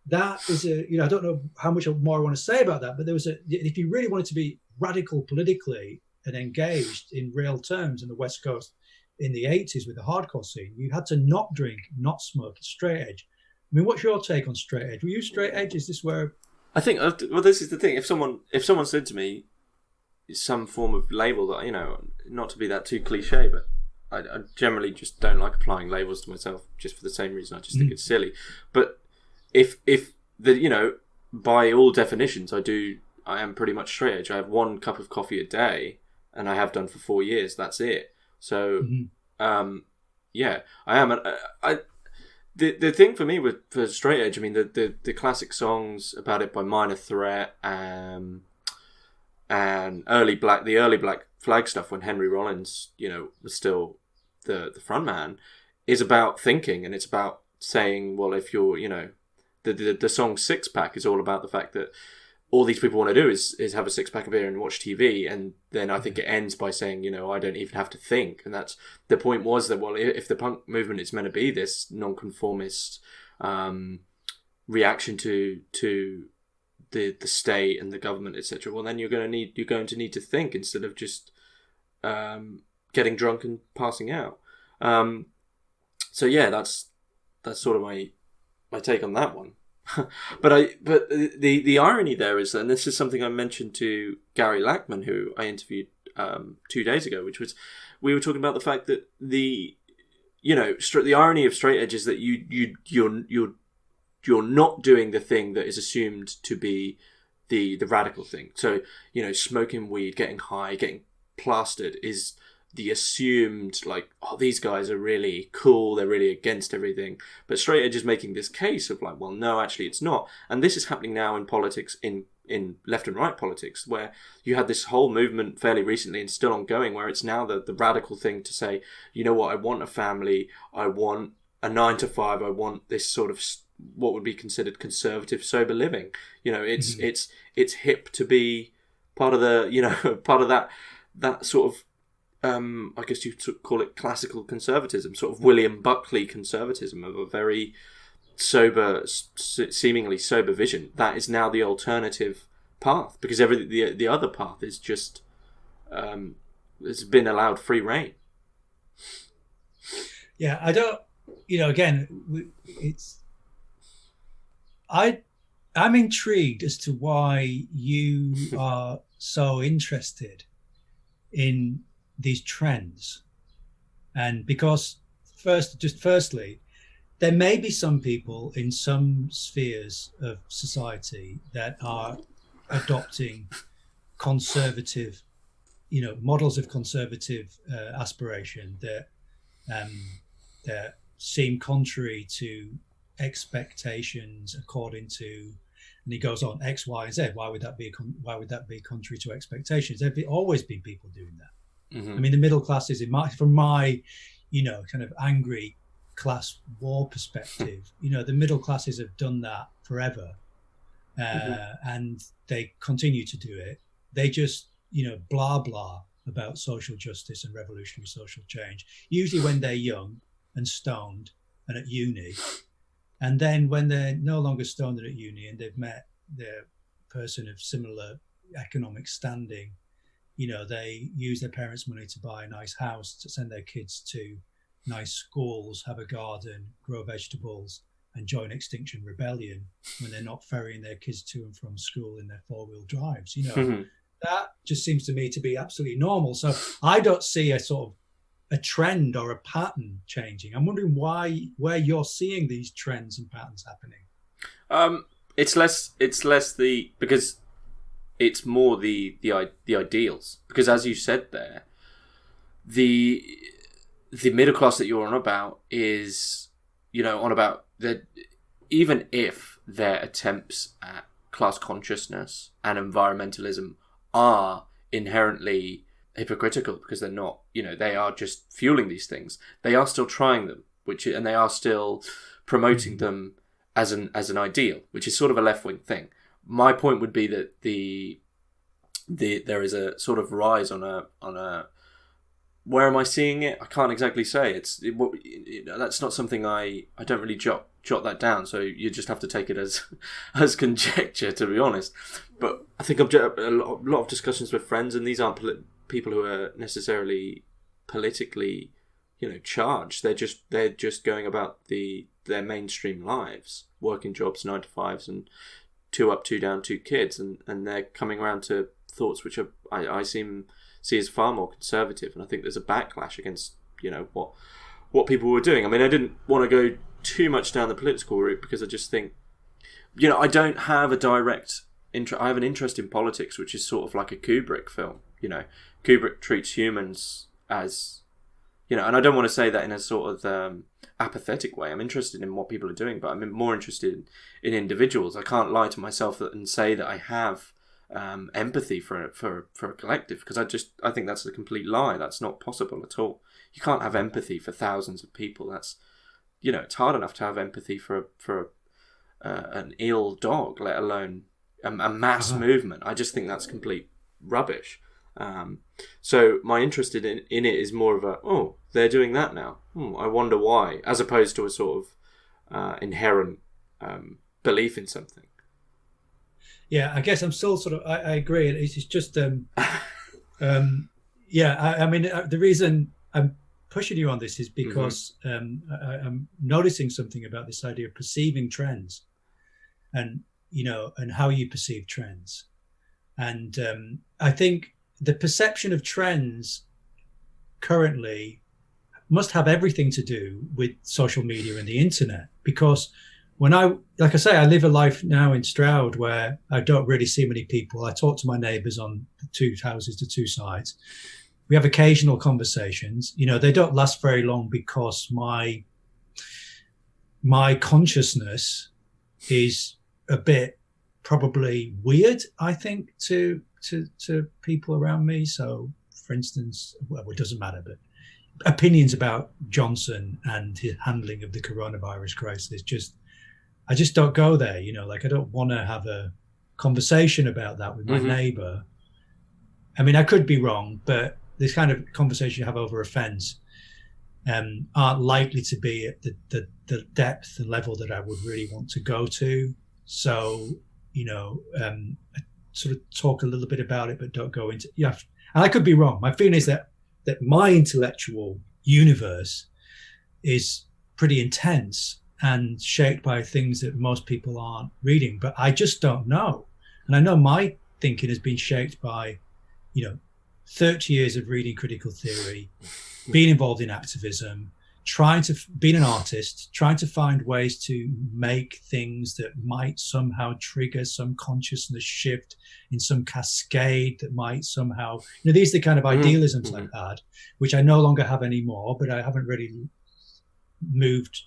that is you know, I don't know how much more I want to say about that, but if you really wanted to be radical politically and engaged in real terms in the West Coast in the 80s with the hardcore scene, you had to not drink, not smoke, straight edge. I mean, what's your take on straight edge? Were you straight edge? Is this where... I think, well, this is the thing. If someone said to me some form of label that, you know, not to be that too cliche, but I generally just don't like applying labels to myself just for the same reason. I just think it's silly. But if the, you know, by all definitions, I am pretty much straight edge. I have 1 cup of coffee a day, and I have done for 4 years. That's it. So, yeah, I am. The thing for me for straight edge, I mean, the classic songs about it by Minor Threat and the early Black Flag stuff when Henry Rollins, you know, was still the front man, is about thinking, and it's about saying, well, if you're, you know, the song Six Pack is all about the fact that all these people want to do is have a 6-pack of beer and watch TV, and then I think it ends by saying, you know, I don't even have to think. And that's the point, was that, well, if the punk movement is meant to be this non-conformist reaction to the state and the government, etc. Well, then you're going to need to think instead of just getting drunk and passing out. So yeah, that's sort of my take on that one. But the irony there is, and this is something I mentioned to Gary Lackman, who I interviewed 2 days ago, which was, we were talking about the fact that the irony of straight edge is that you're not doing the thing that is assumed to be the radical thing. So, smoking weed, getting high, getting plastered is the assumed, like, oh, these guys are really cool, they're really against everything. But straight edge is making this case of like, well, no, actually it's not. And this is happening now in politics, in left and right politics, where you had this whole movement fairly recently and still ongoing, where it's now the radical thing to say, you know what, I want a family, I want a 9 to 5, I want this sort of what would be considered conservative, sober living. It's hip to be part of the, part of that sort of, I guess you could call it classical conservatism, sort of William Buckley conservatism of a very sober, seemingly sober vision. That is now the alternative path, because the other path is just it's been allowed free rein. Yeah, I don't. Again, I'm intrigued as to why you are so interested in these trends, and because firstly, there may be some people in some spheres of society that are adopting conservative, models of conservative aspiration that seem contrary to expectations according to, and he goes on, X, Y, and Z. Why would that be contrary to expectations? There've always been people doing that. Mm-hmm. I mean, the middle classes, from my, kind of angry class war perspective, the middle classes have done that forever, and they continue to do it. They just, blah blah about social justice and revolutionary social change, usually when they're young and stoned and at uni. And then when they're no longer stoned and at uni and they've met their person of similar economic standing, they use their parents' money to buy a nice house, to send their kids to nice schools, have a garden, grow vegetables, and join Extinction Rebellion when they're not ferrying their kids to and from school in their four-wheel drives. That just seems to me to be absolutely normal. So I don't see a sort of a trend or a pattern changing. I'm wondering where you're seeing these trends and patterns happening. It's less because it's more the ideals. Because as you said there, the middle class that you're on about is, on about that, even if their attempts at class consciousness and environmentalism are inherently hypocritical, because they're not, they are just fueling these things, they are still trying them, and they are still promoting them as an ideal, which is sort of a left-wing thing. My point would be that there is a sort of rise on a where am I seeing it? I can't exactly say. That's not something I don't really jot that down. So you just have to take it as conjecture, to be honest. But I think I've a lot of discussions with friends, and these aren't people who are necessarily politically, charged. They're just going about their mainstream lives, working jobs, 9 to 5s, and 2 up, 2 down, 2 kids, and they're coming around to thoughts which I see as far more conservative, and I think there's a backlash against what people were doing. I mean, I didn't want to go too much down the political route, because I just think I don't have a direct interest. I have an interest in politics, which is sort of like a Kubrick film. Kubrick treats humans as and I don't want to say that in a sort of apathetic way. I'm interested in what people are doing, but I'm more interested in individuals. I can't lie to myself and say that I have empathy for a collective, because I think that's a complete lie. That's not possible at all. You can't have empathy for thousands of people. That's it's hard enough to have empathy for an ill dog, let alone a mass movement. I just think that's complete rubbish. So my interest in it is more of they're doing that now. I wonder why, as opposed to a sort of inherent belief in something. Yeah, I guess I'm still sort of. I agree. It's just. Yeah, I mean, the reason I'm pushing you on this is because I'm noticing something about this idea of perceiving trends, and and how you perceive trends, and I think the perception of trends currently must have everything to do with social media and the internet, because when like I say, I live a life now in Stroud where I don't really see many people. I talk to my neighbours on the two houses to two sides. We have occasional conversations. They don't last very long because my consciousness is a bit probably weird, I think, to people around me. So, for instance, well, it doesn't matter, but opinions about Johnson and his handling of the coronavirus crisis, I just don't go there. Like I don't want to have a conversation about that with my neighbor. I mean, I could be wrong, but this kind of conversation you have over a fence aren't likely to be at the depth and level that I would really want to go to. So, I sort of talk a little bit about it, but don't go into. Yeah, and I could be wrong. My feeling is that my intellectual universe is pretty intense and shaped by things that most people aren't reading, but I just don't know. And I know my thinking has been shaped by, 30 years of reading critical theory, being involved in activism, being an artist, trying to find ways to make things that might somehow trigger some consciousness shift in some cascade that might somehow, these are the kind of idealisms I've had, which I no longer have anymore, but I haven't really moved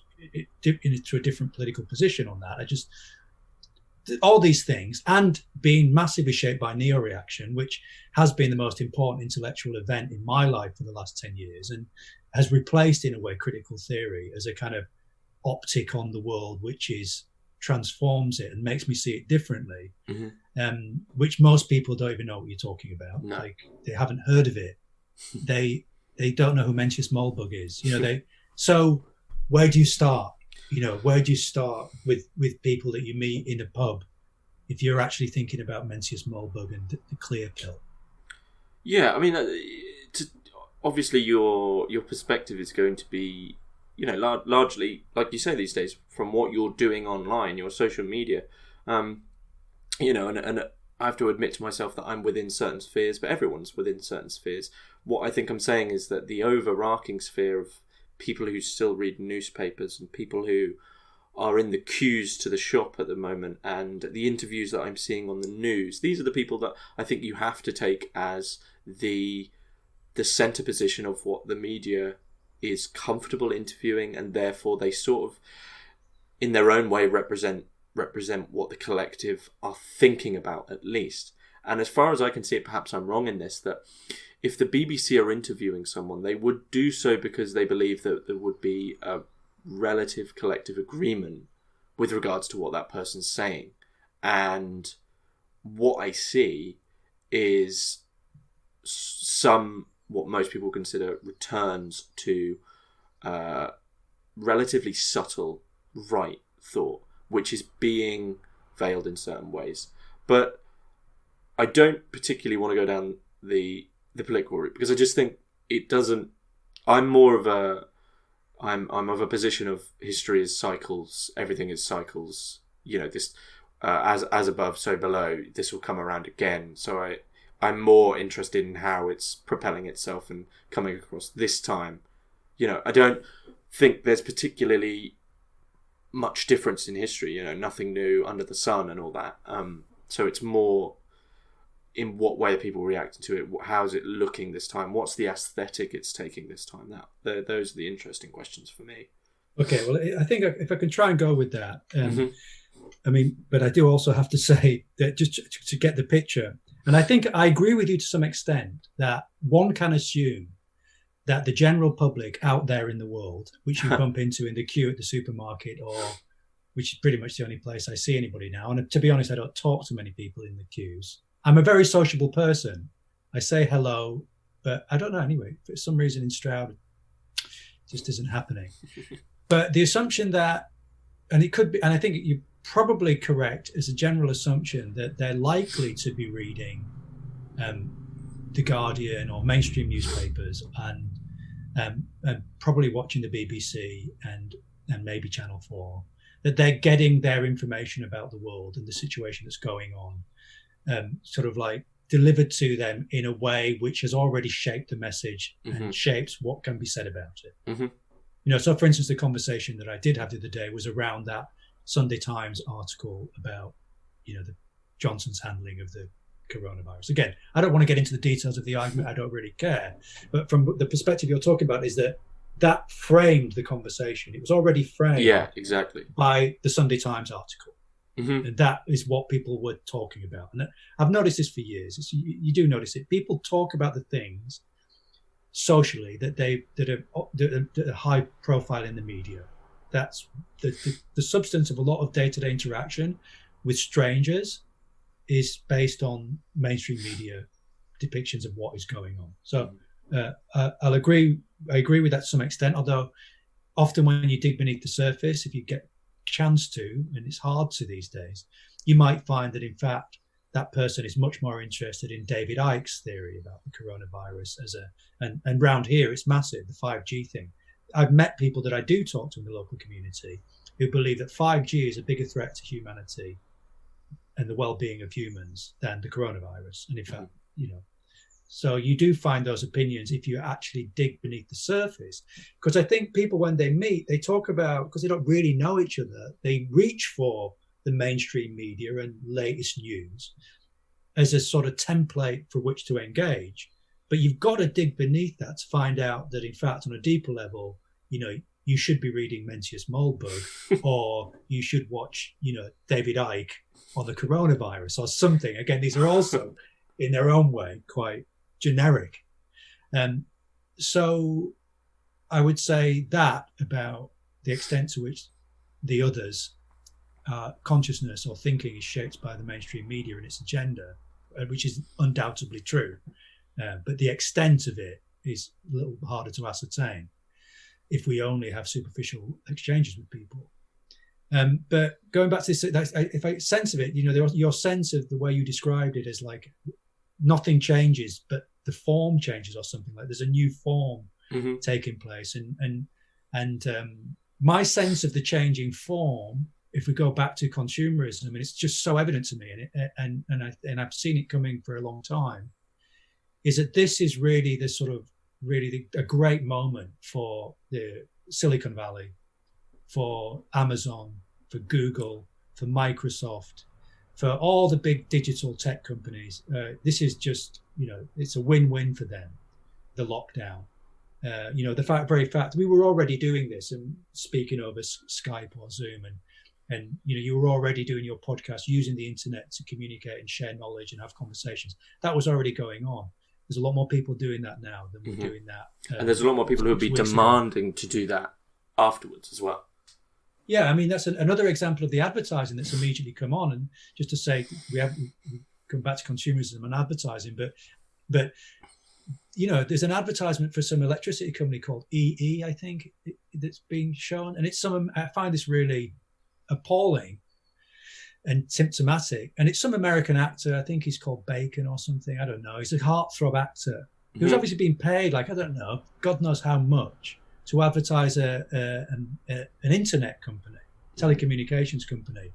into a different political position on that. All these things, and being massively shaped by neo-reaction, which has been the most important intellectual event in my life for the last 10 years and has replaced, in a way, critical theory as a kind of optic on the world, which transforms it and makes me see it differently, which most people don't even know what you're talking about. No. Like, they haven't heard of it. They don't know who Mencius Mollbug is. So where do you start? Where do you start with people that you meet in a pub if you're actually thinking about Mencius Mollbug and the clear pill? Yeah, I mean, obviously your perspective is going to be, largely, like you say these days, from what you're doing online, your social media, and I have to admit to myself that I'm within certain spheres, but everyone's within certain spheres. What I think I'm saying is that the overarching sphere of people who still read newspapers and people who are in the queues to the shop at the moment and the interviews that I'm seeing on the news, these are the people that I think you have to take as the centre position of what the media is comfortable interviewing, and therefore they sort of, in their own way, represent what the collective are thinking about, at least. And as far as I can see it, perhaps I'm wrong in this, that if the BBC are interviewing someone, they would do so because they believe that there would be a relative collective agreement with regards to what that person's saying. And what I see is what most people consider returns to relatively subtle right thought, which is being veiled in certain ways. But I don't particularly want to go down the political route, because I just think it doesn't. I'm of a position of history is cycles. Everything is cycles. This as above, so below. This will come around again. So I'm more interested in how it's propelling itself and coming across this time. I don't think there's particularly much difference in history. Nothing new under the sun and all that. So it's more in what way are people reacting to it? How's it looking this time? What's the aesthetic it's taking this time? Those are the interesting questions for me. Okay, well, I think if I can try and go with that, I mean, but I do also have to say that just to get the picture, and I think I agree with you to some extent that one can assume that the general public out there in the world, which you bump into in the queue at the supermarket, or which is pretty much the only place I see anybody now, and to be honest, I don't talk to many people in the queues. I'm a very sociable person. I say hello, but I don't know anyway. For some reason in Stroud, it just isn't happening. But the assumption that, and it could be, and I think you probably correct as a general assumption that they're likely to be reading The Guardian or mainstream newspapers and probably watching the BBC and maybe Channel 4, that they're getting their information about the world and the situation that's going on sort of like delivered to them in a way which has already shaped the message and shapes what can be said about it. So for instance, the conversation that I did have the other day was around that Sunday Times article about, the Johnson's handling of the coronavirus. Again, I don't want to get into the details of the argument. I don't really care. But from the perspective you're talking about is that framed the conversation. It was already framed by the Sunday Times article. And that is what people were talking about. And I've noticed this for years. You do notice it. People talk about the things socially that are high profile in the media. That's the substance of a lot of day-to-day interaction with strangers is based on mainstream media depictions of what is going on. So I agree with that to some extent, although often when you dig beneath the surface, if you get chance to, and it's hard to these days, you might find that in fact that person is much more interested in David Icke's theory about the coronavirus and round here it's massive, the 5G thing. I've met people that I do talk to in the local community who believe that 5G is a bigger threat to humanity and the well-being of humans than the coronavirus. And in fact, so you do find those opinions if you actually dig beneath the surface. Because I think people, when they meet, they talk about, because they don't really know each other, they reach for the mainstream media and latest news as a sort of template for which to engage. But you've got to dig beneath that to find out that, in fact, on a deeper level, you should be reading Mencius Moldbug or you should watch, David Icke on the coronavirus or something. Again, these are also, in their own way, quite generic. So I would say that about the extent to which the others' consciousness or thinking is shaped by the mainstream media and its agenda, which is undoubtedly true. But the extent of it is a little harder to ascertain if we only have superficial exchanges with people. But going back to this, if I sense of it, your sense of the way you described it as like nothing changes, but the form changes or something, like there's a new form taking place. And my sense of the changing form, if we go back to consumerism, and it's just so evident to me, and I've seen it coming for a long time, is that this is really the sort of a great moment for the Silicon Valley, for Amazon, for Google, for Microsoft, for all the big digital tech companies. This is just, it's a win-win for them, the lockdown. The very fact we were already doing this and speaking over Skype or Zoom, and you were already doing your podcast using the internet to communicate and share knowledge and have conversations. That was already going on. There's a lot more people doing that now than we're doing that. And there's a lot more people who would be demanding to do that afterwards as well. Yeah, I mean, that's another example of the advertising that's immediately come on. And just to say, we come back to consumerism and advertising, but there's an advertisement for some electricity company called EE, I think, that's being shown. And I find this really appalling and symptomatic. And it's some American actor, I think he's called Bacon or something, I don't know. He's a heartthrob actor who's obviously been paid, like, I don't know, God knows how much, to advertise an internet company, telecommunications company.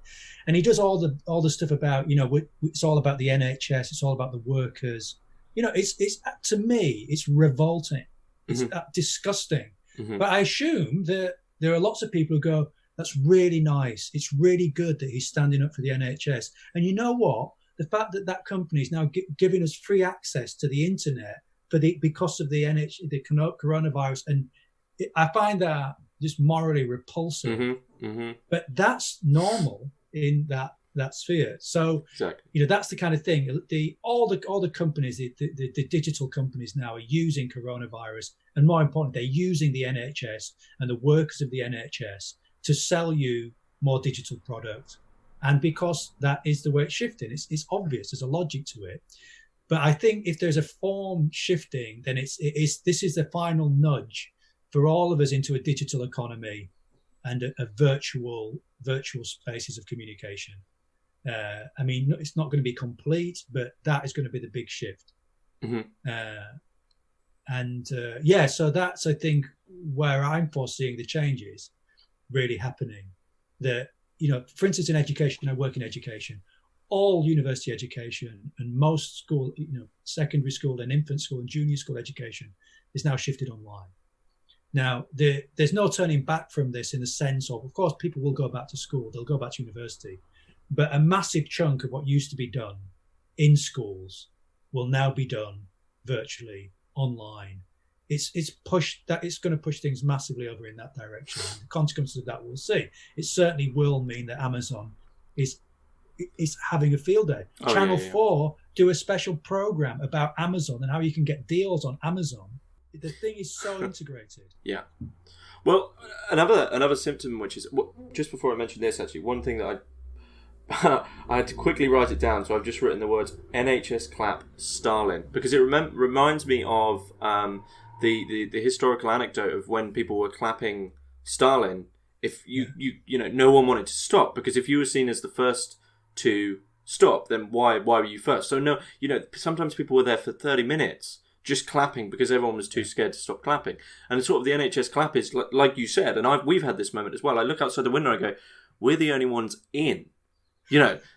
And he does all the stuff about, it's all about the NHS, it's all about the workers. It's to me, it's revolting. It's disgusting. But I assume that there are lots of people who go, that's really nice. It's really good that he's standing up for the NHS. And you know what? The fact that company is now giving us free access to the internet because of the coronavirus, and I find that just morally repulsive. But that's normal in that sphere. So exactly. That's the kind of thing. All the companies, the digital companies now are using coronavirus, and more importantly, they're using the NHS and the workers of the NHS to sell you more digital product. And because that is the way it's shifting, it's obvious, there's a logic to it. But I think if there's a form shifting, then this is the final nudge for all of us into a digital economy and a virtual virtual spaces of communication. I mean, it's not going to be complete, but that is going to be the big shift. Mm-hmm. So that's, I think, where I'm foreseeing the changes really happening. That, for instance, in education, I work in education. All university education and most school, secondary school and infant school and junior school education is now shifted online. Now, there's no turning back from this, in the sense of course, people will go back to school, they'll go back to university, but a massive chunk of what used to be done in schools will now be done virtually, online. It's going to push things massively over in that direction. The consequences of that we'll see. It certainly will mean that Amazon is having a field day. Channel 4 do a special program about Amazon and how you can get deals on Amazon. The thing is so integrated. Yeah. Well, another symptom, which is, just before I mention this, actually, one thing that I had to quickly write it down, so I've just written the words NHS clap Stalin, because it reminds me of the historical anecdote of when people were clapping Stalin. If no one wanted to stop, because if you were seen as the first to stop, then why were you first? So no, sometimes people were there for 30 minutes just clapping because everyone was too scared to stop clapping. And sort of the NHS clap is like you said, and we've had this moment as well. I look outside the window and I go, we're the only ones in.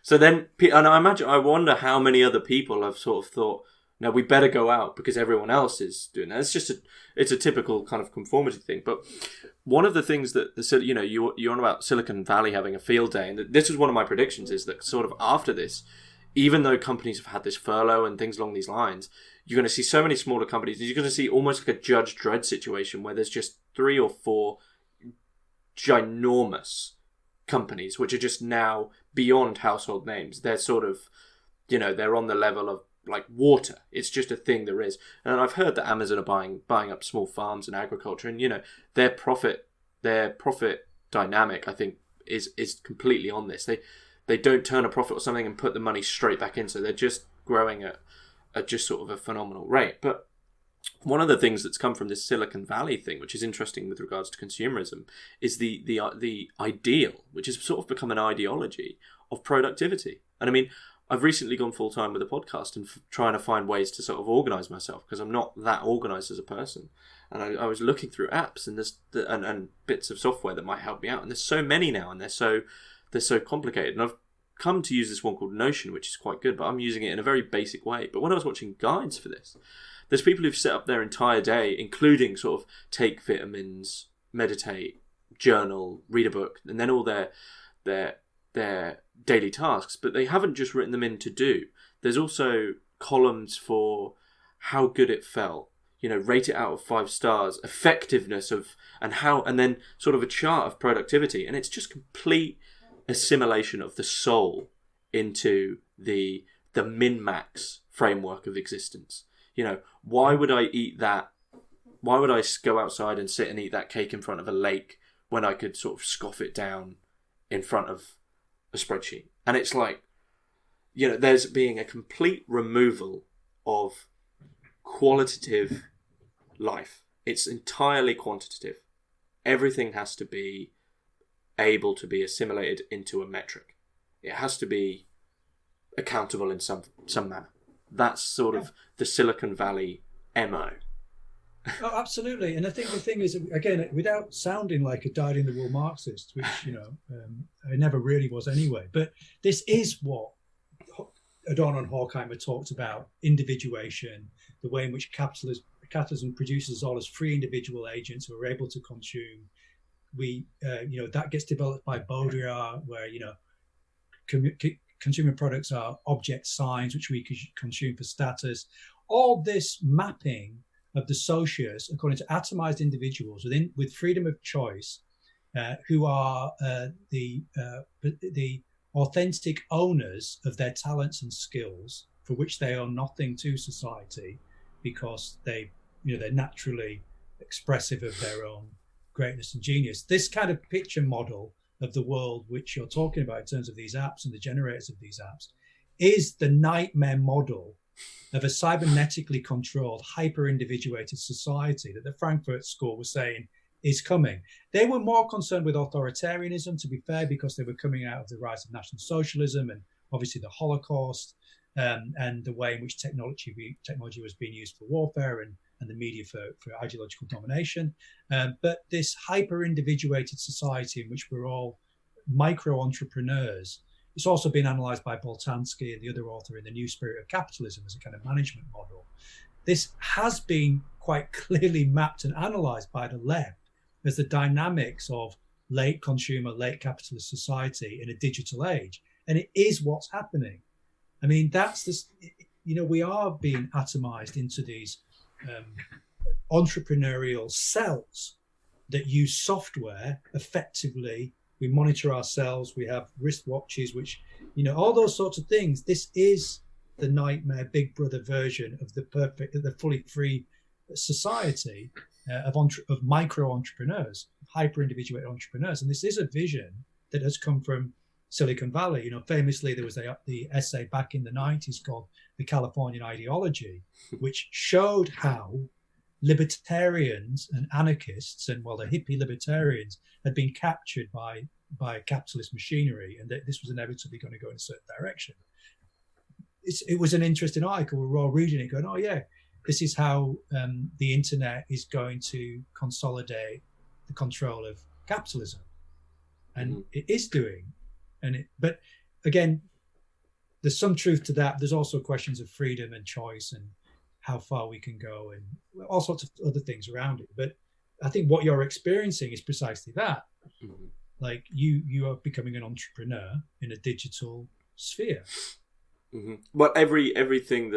So then, and I wonder how many other people have sort of thought, no, we better go out because everyone else is doing that. It's a typical kind of conformity thing. But one of the things that you're on about Silicon Valley having a field day, and this was one of my predictions, is that sort of after this, even though companies have had this furlough and things along these lines, you're going to see so many smaller companies. You're going to see almost like a Judge Dredd situation where there's just 3 or 4 ginormous companies which are just now beyond household names. They're sort of, they're on the level of like water. It's just a thing there is. And I've heard that Amazon are buying up small farms and agriculture, and their profit dynamic, I think, is completely on this. They don't turn a profit or something and put the money straight back in, so they're just growing at just sort of a phenomenal rate. But one of the things that's come from this Silicon Valley thing, which is interesting with regards to consumerism, is the ideal, which has sort of become an ideology of productivity. And I mean, I've recently gone full time with a podcast and trying to find ways to sort of organize myself, because I'm not that organized as a person. And I was looking through apps and and bits of software that might help me out. And there's so many now, and they're so complicated. And I've come to use this one called Notion, which is quite good, but I'm using it in a very basic way. But when I was watching guides for this, there's people who've set up their entire day, including sort of take vitamins, meditate, journal, read a book, and then all their daily tasks. But they haven't just written them in to do. There's also columns for how good it felt, rate it out of 5 stars, effectiveness of, and then sort of a chart of productivity. And it's just complete assimilation of the soul into the min-max framework of existence. Why would I eat that? Why would I go outside and sit and eat that cake in front of a lake when I could sort of scoff it down in front of a spreadsheet? And it's like, there's being a complete removal of qualitative life. It's entirely quantitative. Everything has to be able to be assimilated into a metric. It has to be accountable in some manner. That's sort of the Silicon Valley MO. Oh, absolutely. And I think the thing is, again, without sounding like a dyed-in-the-wool Marxist, which, I never really was anyway, but this is what Adorno and Horkheimer talked about: individuation, the way in which capitalism produces us all as free individual agents who are able to consume. That gets developed by Baudrillard, where, consumer products are object signs which we consume for status. All this mapping of the socius according to atomized individuals with freedom of choice, who are the authentic owners of their talents and skills, for which they owe nothing to society, because they're naturally expressive of their own greatness and genius. This kind of picture model of the world which you're talking about in terms of these apps and the generators of these apps is the nightmare model of a cybernetically controlled, hyper-individuated society that the Frankfurt School was saying is coming. They were more concerned with authoritarianism, to be fair, because they were coming out of the rise of National Socialism and obviously the Holocaust, and the way in which technology was being used for warfare and the media for ideological domination. But this hyper-individuated society in which we're all micro-entrepreneurs, it's also been analysed by Boltanski and the other author in The New Spirit of Capitalism as a kind of management model. This has been quite clearly mapped and analysed by the left as the dynamics of late consumer, late capitalist society in a digital age. And it is what's happening. I mean, that's this, we are being atomized into these entrepreneurial cells that use software effectively. We monitor ourselves, we have wristwatches, which, all those sorts of things. This is the nightmare Big Brother version of the fully free society of micro entrepreneurs, hyper individuated entrepreneurs. And this is a vision that has come from Silicon Valley. Famously, there was the essay back in the 90s called The Californian Ideology, which showed how libertarians and anarchists and, the hippie libertarians had been captured by capitalist machinery, and that this was inevitably going to go in a certain direction. It was an interesting article. We were all reading it going, oh yeah, this is how the internet is going to consolidate the control of capitalism. And it is doing. But again, there's some truth to that. There's also questions of freedom and choice and how far we can go and all sorts of other things around it. But I think what you're experiencing is precisely that. Mm-hmm. Like you are becoming an entrepreneur in a digital sphere. Mm-hmm. But everything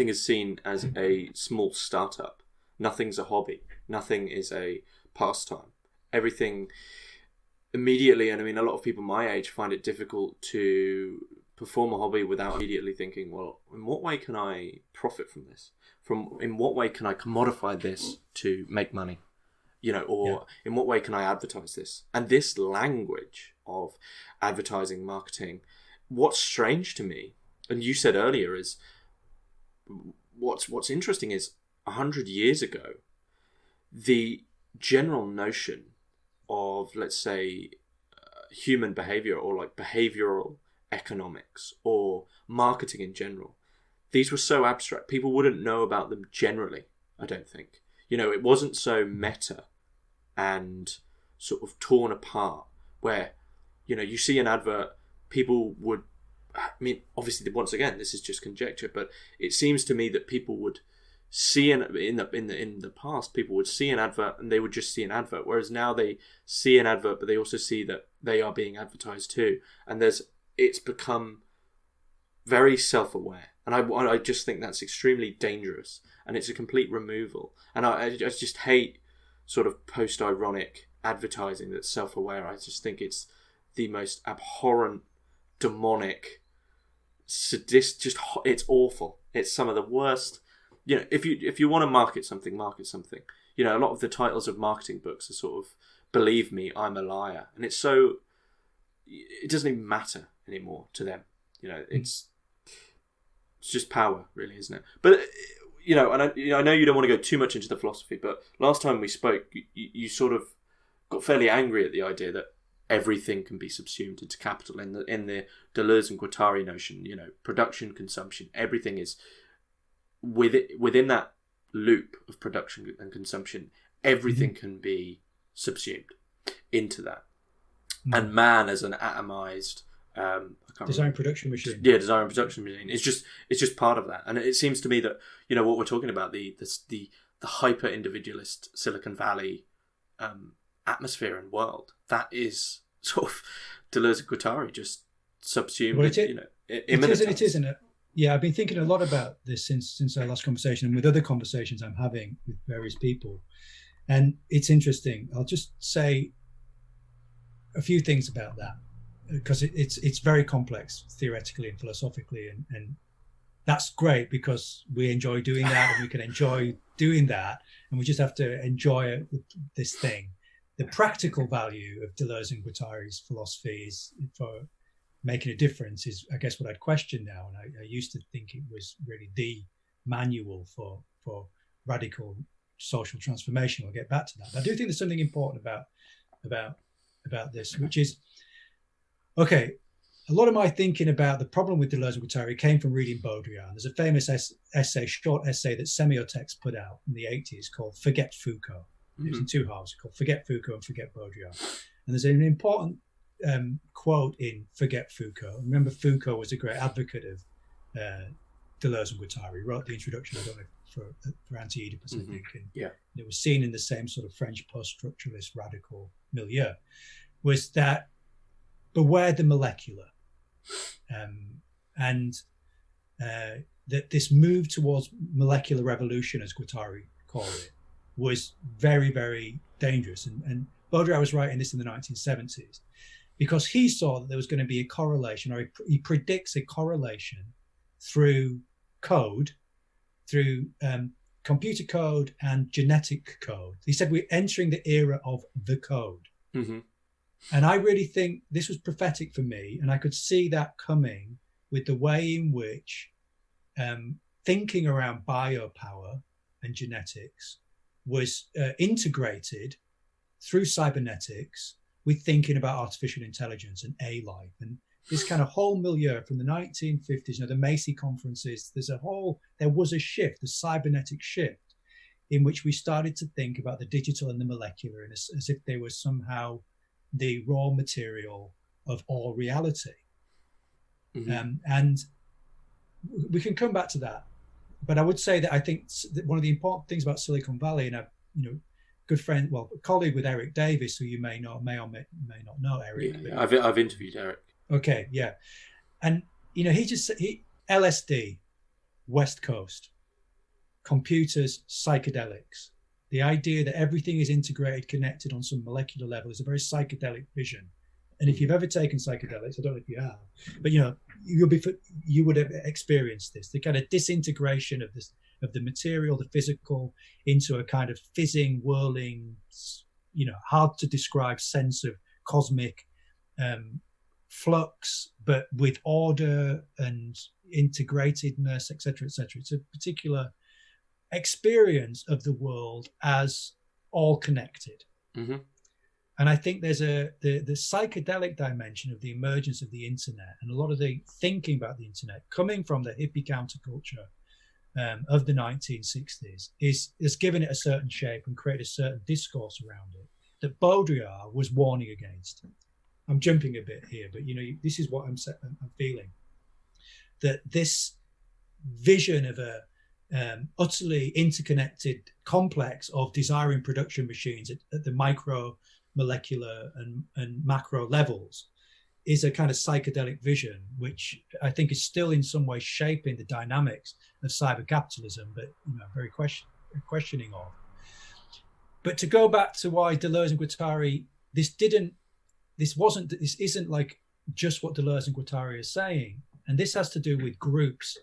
is seen as a small startup. Nothing's a hobby. Nothing is a pastime. Everything immediately, and I mean, a lot of people my age find it difficult to perform a hobby without immediately thinking, well, in what way can I profit from this? In what way can I commodify this to make money? In what way can I advertise this? And this language of advertising, marketing, what's strange to me, and you said earlier, is what's interesting is 100 years ago, the general notion of, let's say, human behavior, or like behavioral economics or marketing in general, these were so abstract. People wouldn't know about them generally, I don't think. It wasn't so meta and sort of torn apart where, you see an advert, people would, I mean, obviously, once again, this is just conjecture, but it seems to me that people would see in the past, people would see an advert and they would just see an advert, whereas now they see an advert, but they also see that they are being advertised too, and it's become very self-aware, and I just think that's extremely dangerous, and it's a complete removal, and I just hate sort of post-ironic advertising that's self-aware. I just think it's the most abhorrent, demonic, sadist, it's awful. It's some of the worst. If you want to market something, market something. A lot of the titles of marketing books are sort of, believe me, I'm a liar. And it doesn't even matter anymore to them. It's just power, really, isn't it? But, and I know you don't want to go too much into the philosophy, but last time we spoke, you sort of got fairly angry at the idea that everything can be subsumed into capital in the Deleuze and Guattari notion. Production, consumption, everything is within that loop of production and consumption. Everything can be subsumed into that, and man as an atomized design production machine. Yeah, design production machine. It's just part of that, and it seems to me that what we're talking about, the hyper individualist Silicon Valley atmosphere and world, that is sort of Deleuze and Guattari just subsumed. Well, it isn't it? Yeah, I've been thinking a lot about this since our last conversation, and with other conversations I'm having with various people, and it's interesting. I'll just say a few things about that, because it's very complex theoretically and philosophically, and that's great because we enjoy doing that, and we can enjoy doing that, and we just have to enjoy this thing. The practical value of Deleuze and Guattari's philosophy is for making a difference is, I guess, what I'd question now. And I used to think it was really the manual for radical social transformation. We'll get back to that. But I do think there's something important about this, which is, okay, a lot of my thinking about the problem with Deleuze and Guattari came from reading Baudrillard. There's a famous short essay that Semiotext put out in the 80s called Forget Foucault. It was in two halves, called Forget Foucault and Forget Baudrillard. And there's an important quote in Forget Foucault. Remember, Foucault was a great advocate of Deleuze and Guattari. He wrote the introduction, I don't know, for Anti-Oedipus, I think. And it was seen in the same sort of French post-structuralist radical milieu, was that beware the molecular. That this move towards molecular revolution, as Guattari called it, was very, very dangerous. And Baudrillard was writing this in the 1970s because he saw that there was going to be a correlation, or he predicts a correlation through code, through computer code and genetic code. He said we're entering the era of the code. And I really think this was prophetic for me, and I could see that coming with the way in which thinking around biopower and genetics was integrated through cybernetics with thinking about artificial intelligence and A-life. And this kind of whole milieu from the 1950s, the Macy conferences, there was a shift, a cybernetic shift, in which we started to think about the digital and the molecular as if they were somehow the raw material of all reality. And we can come back to that. But I would say that I think that one of the important things about Silicon Valley, and good friend, colleague with Eric Davis, who you may or may not know, Eric. Yeah, I've interviewed Eric. Okay, yeah. And, he LSD, West Coast, computers, psychedelics. The idea that everything is integrated, connected on some molecular level is a very psychedelic vision. And if you've ever taken psychedelics, I don't know if you have, but you would have experienced this, the kind of disintegration of the material, the physical, into a kind of fizzing, whirling, hard to describe sense of cosmic flux, but with order and integratedness, etc., etc. It's a particular experience of the world as all connected. And I think there's the psychedelic dimension of the emergence of the internet, and a lot of the thinking about the internet coming from the hippie counterculture of the 1960s is given it a certain shape and created a certain discourse around it that Baudrillard was warning against. I'm jumping a bit here, but this is what I'm feeling, that this vision of a utterly interconnected complex of desiring production machines at the micro, molecular and macro levels is a kind of psychedelic vision, which I think is still in some way shaping the dynamics of cyber capitalism, but very questioning of. But to go back to why Deleuze and Guattari, this isn't like just what Deleuze and Guattari are saying, and this has to do with groups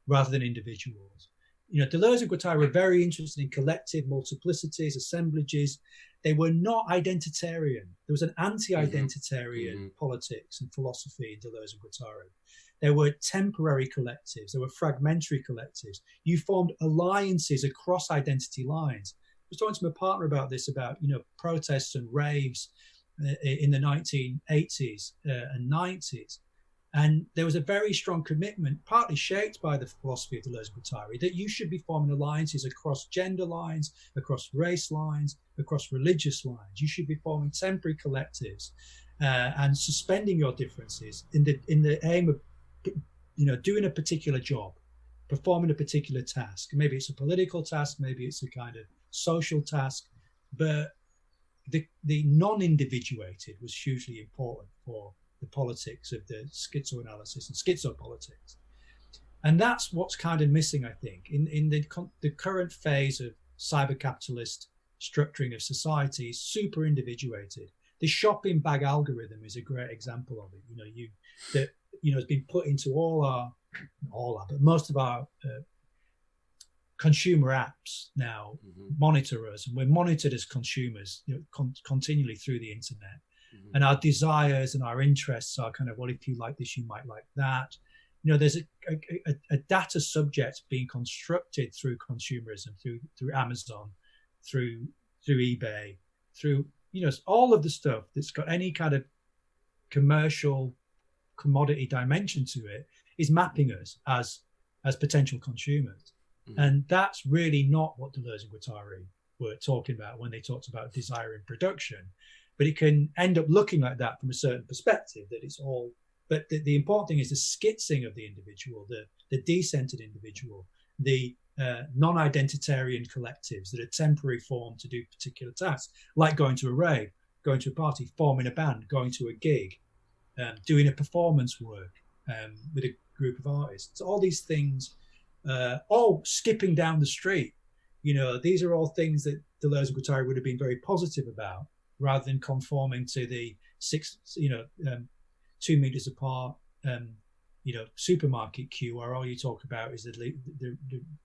rather than individuals. Deleuze and Guattari were very interested in collective multiplicities, assemblages. They were not identitarian. There was an anti-identitarian politics and philosophy in Deleuze and Guattari. There were temporary collectives. There were fragmentary collectives. You formed alliances across identity lines. I was talking to my partner about this, about protests and raves in the 1980s and 90s. And there was a very strong commitment, partly shaped by the philosophy of Deleuze and Guattari, that you should be forming alliances across gender lines, across race lines, across religious lines. You should be forming temporary collectives and suspending your differences in the aim of, doing a particular job, performing a particular task. Maybe it's a political task, maybe it's a kind of social task, but the non-individuated was hugely important for the politics of the schizoanalysis and schizopolitics. And that's what's kind of missing, I think, in the current phase of cyber capitalist structuring of society, super individuated. The shopping bag algorithm is a great example of it. It's been put into but most of our consumer apps now monitor us, and we're monitored as consumers, continually through the internet. And our desires and our interests are kind of, well, if you like this, you might like that. There's a data subject being constructed through consumerism, through Amazon, through eBay, through all of the stuff that's got any kind of commercial commodity dimension to it, is mapping us as potential consumers. And that's really not what Deleuze and Guattari were talking about when they talked about desire in production. But it can end up looking like that from a certain perspective, that it's all, but the important thing is the skitzing of the individual, the decentered individual, the non-identitarian collectives that are temporary formed to do particular tasks, like going to a rave, going to a party, forming a band, going to a gig, doing a performance work with a group of artists. All these things, skipping down the street, these are all things that Deleuze and Guattari would have been very positive about, rather than conforming to the 2 meters apart, supermarket queue, where all you talk about is the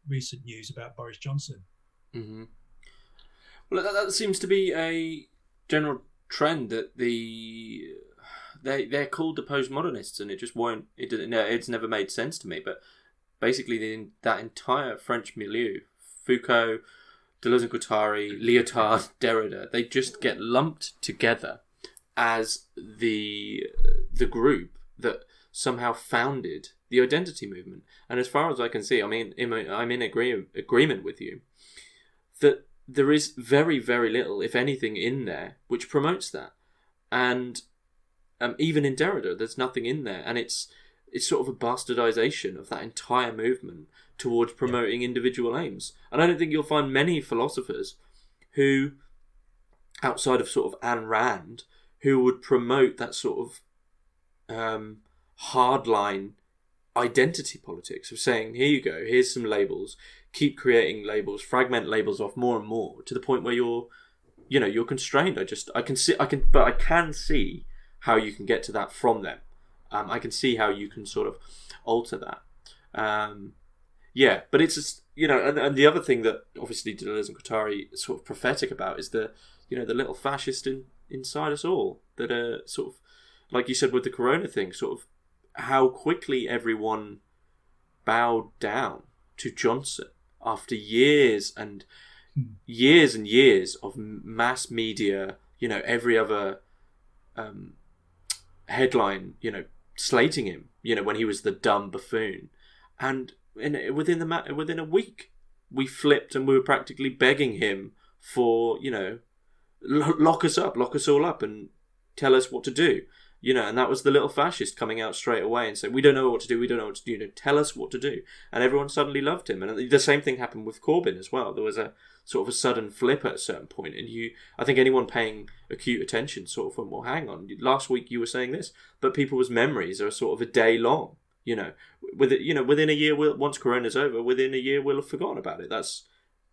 recent news about Boris Johnson. Mm-hmm. Well, that seems to be a general trend, that they're called the postmodernists, and it just won't. It's never made sense to me. But basically, that entire French milieu, Foucault, Deleuze and Guattari, Lyotard, Derrida, they just get lumped together as the group that somehow founded the identity movement. And as far as I can see, I'm in agreement with you that there is very, very little, if anything, in there which promotes that. And even in Derrida, there's nothing in there, and it's sort of a bastardization of that entire movement towards promoting individual aims. And I don't think you'll find many philosophers who, outside of sort of Ayn Rand, who would promote that sort of hardline identity politics of saying, here you go, here's some labels, keep creating labels, fragment labels off more and more, to the point where you're constrained. I can see how you can get to that from them. I can see how you can sort of alter that. But it's just, and the other thing that obviously Deleuze and Guattari is sort of prophetic about is the little fascist inside us all, that are sort of, like you said with the Corona thing, sort of how quickly everyone bowed down to Johnson after years and years of mass media, every other headline, slating him, when he was the dumb buffoon. And within a week, we flipped and we were practically begging him for, lock us all up and tell us what to do. And that was the little fascist coming out straight away and saying, we don't know what to do, tell us what to do. And everyone suddenly loved him. And the same thing happened with Corbyn as well. There was a sort of a sudden flip at a certain point. And I think anyone paying acute attention sort of went, well, hang on, last week you were saying this, but people's memories are sort of a day long. Within a year, once Corona's over, within a year we'll have forgotten about it.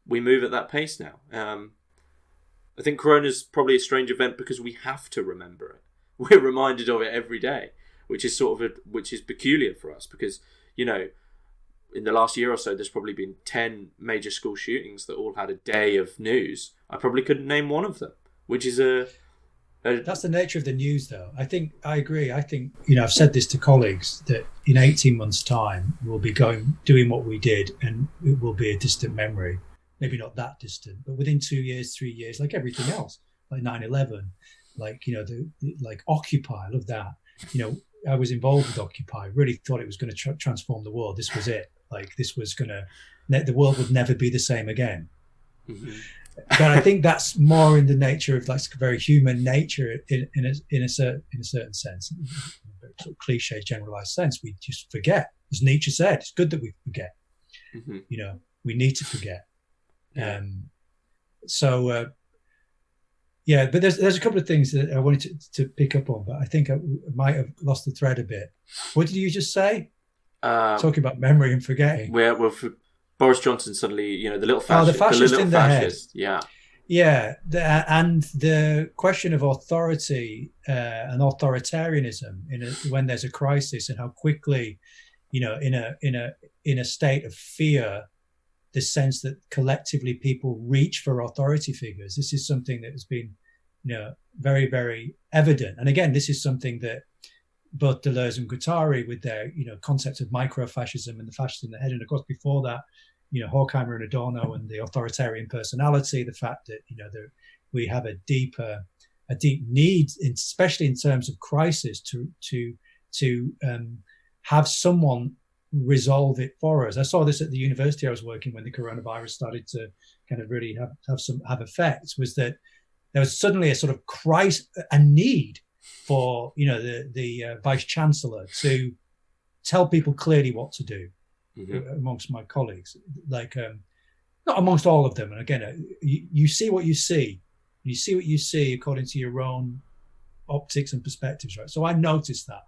We move at that pace now. I think Corona's probably a strange event because we have to remember it. We're reminded of it every day, which is which is peculiar for us because, in the last year or so, there's probably been 10 major school shootings that all had a day of news. I probably couldn't name one of them, which is that's the nature of the news, though. I agree. I think, I've said this to colleagues that in 18 months' time, we'll be doing what we did, and it will be a distant memory. Maybe not that distant, but within 2 years, 3 years, like everything else, like 9/11, like, like Occupy, I love that. I was involved with Occupy, really thought it was going to transform the world. This was it. Like, this was the world would never be the same again. Mm-hmm. But I think that's more in the nature of, like, very human nature in a certain sense, sort of cliche, generalized sense. We just forget, as Nietzsche said. It's good that we forget. Mm-hmm. We need to forget. Yeah. But there's a couple of things that I wanted to pick up on, but I think I might have lost the thread a bit. What did you just say? Talking about memory and forgetting. Boris Johnson suddenly, the little fascist. The fascist in the fascist. head. Yeah. Yeah. And the question of authority and authoritarianism when there's a crisis, and how quickly, in a state of fear, the sense that collectively people reach for authority figures. This is something that has been, very, very evident. And again, this is something that both Deleuze and Guattari, with their, concept of micro-fascism and the fascist in the head, and of course before that, Horkheimer and Adorno and the authoritarian personality, the fact that, we have a deep need, especially in terms of crisis, to have someone resolve it for us. I saw this at the university I was working when the coronavirus started to kind of really have effects, was that there was suddenly a sort of crisis, a need for, the vice chancellor to tell people clearly what to do amongst my colleagues, like, not amongst all of them. And again, you see what you see. You see what you see according to your own optics and perspectives, right? So I noticed that.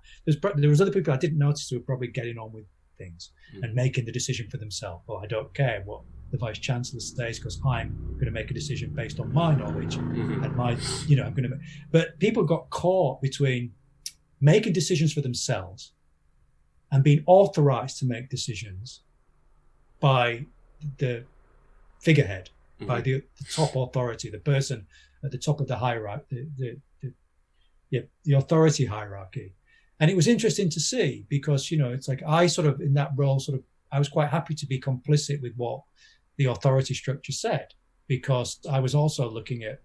There was other people I didn't notice who were probably getting on with things and making the decision for themselves. Well, I don't care what the vice chancellor says because I'm going to make a decision based on my knowledge and my, I'm going to. But people got caught between making decisions for themselves and being authorized to make decisions by the figurehead, by the top authority, the person at the top of the hierarchy, the authority hierarchy. And it was interesting to see because, it's like I sort of in that role, I was quite happy to be complicit with what the authority structure said, because I was also looking at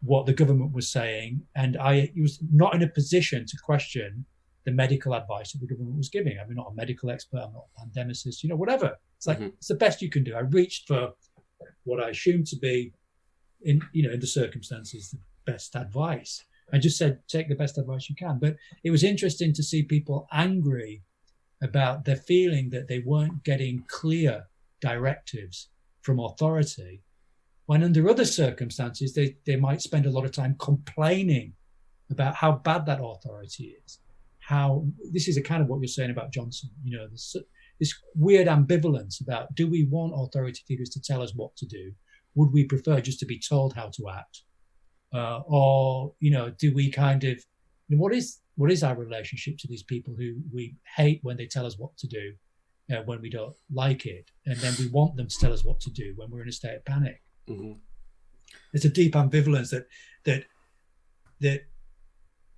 what the government was saying. And I was not in a position to question the medical advice that the government was giving. I'm not a medical expert. I'm not a pandemicist, whatever. It's like, it's the best you can do. I reached for what I assumed to be in the circumstances, the best advice. I just said, take the best advice you can. But it was interesting to see people angry about their feeling that they weren't getting clear directives from authority, when under other circumstances, they might spend a lot of time complaining about how bad that authority is. How this is a kind of what you're saying about Johnson, this weird ambivalence about, do we want authority figures to tell us what to do? Would we prefer just to be told how to act? Or do we kind of, what is our relationship to these people who we hate when they tell us what to do, when we don't like it, and then we want them to tell us what to do when we're in a state of panic? There's a deep ambivalence that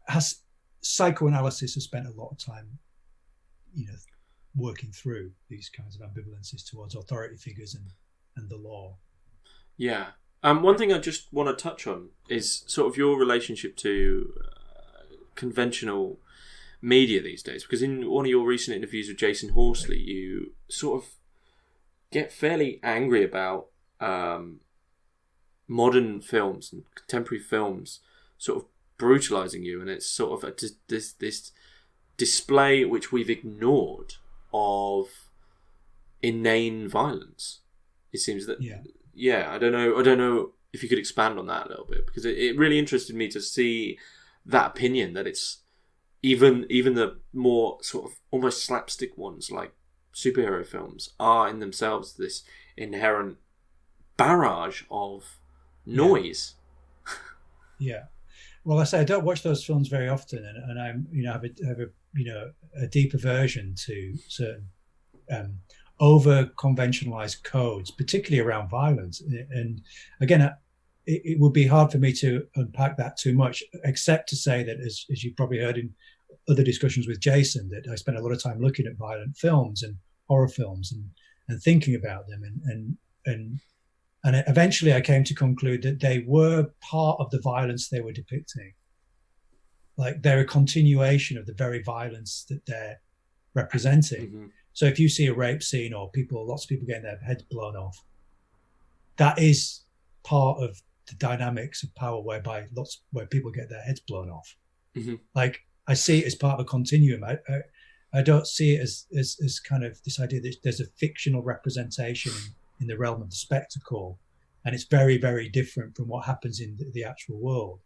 has psychoanalysis has spent a lot of time, working through these kinds of ambivalences towards authority figures and the law. Yeah. One thing I just want to touch on is sort of your relationship to conventional media these days, because in one of your recent interviews with Jason Horsley, you sort of get fairly angry about modern films and contemporary films sort of brutalizing you, and it's sort of this display which we've ignored of inane violence. It seems that I don't know if you could expand on that a little bit, because it really interested me to see that opinion, that it's even the more sort of almost slapstick ones like superhero films are in themselves this inherent barrage of noise. Well, I say I don't watch those films very often, and I'm have a deep aversion to certain over conventionalized codes, particularly around violence. And again, it would be hard for me to unpack that too much, except to say that, as you've probably heard in other discussions with Jason, that I spent a lot of time looking at violent films and horror films and thinking about them, and eventually I came to conclude that they were part of the violence they were depicting. Like, they're a continuation of the very violence that they're representing. So if you see a rape scene or lots of people getting their heads blown off, that is part of the dynamics of power where people get their heads blown off. Like, I see it as part of a continuum. I don't see it as kind of this idea that there's a fictional representation in the realm of the spectacle, and it's very, very different from what happens in the actual world.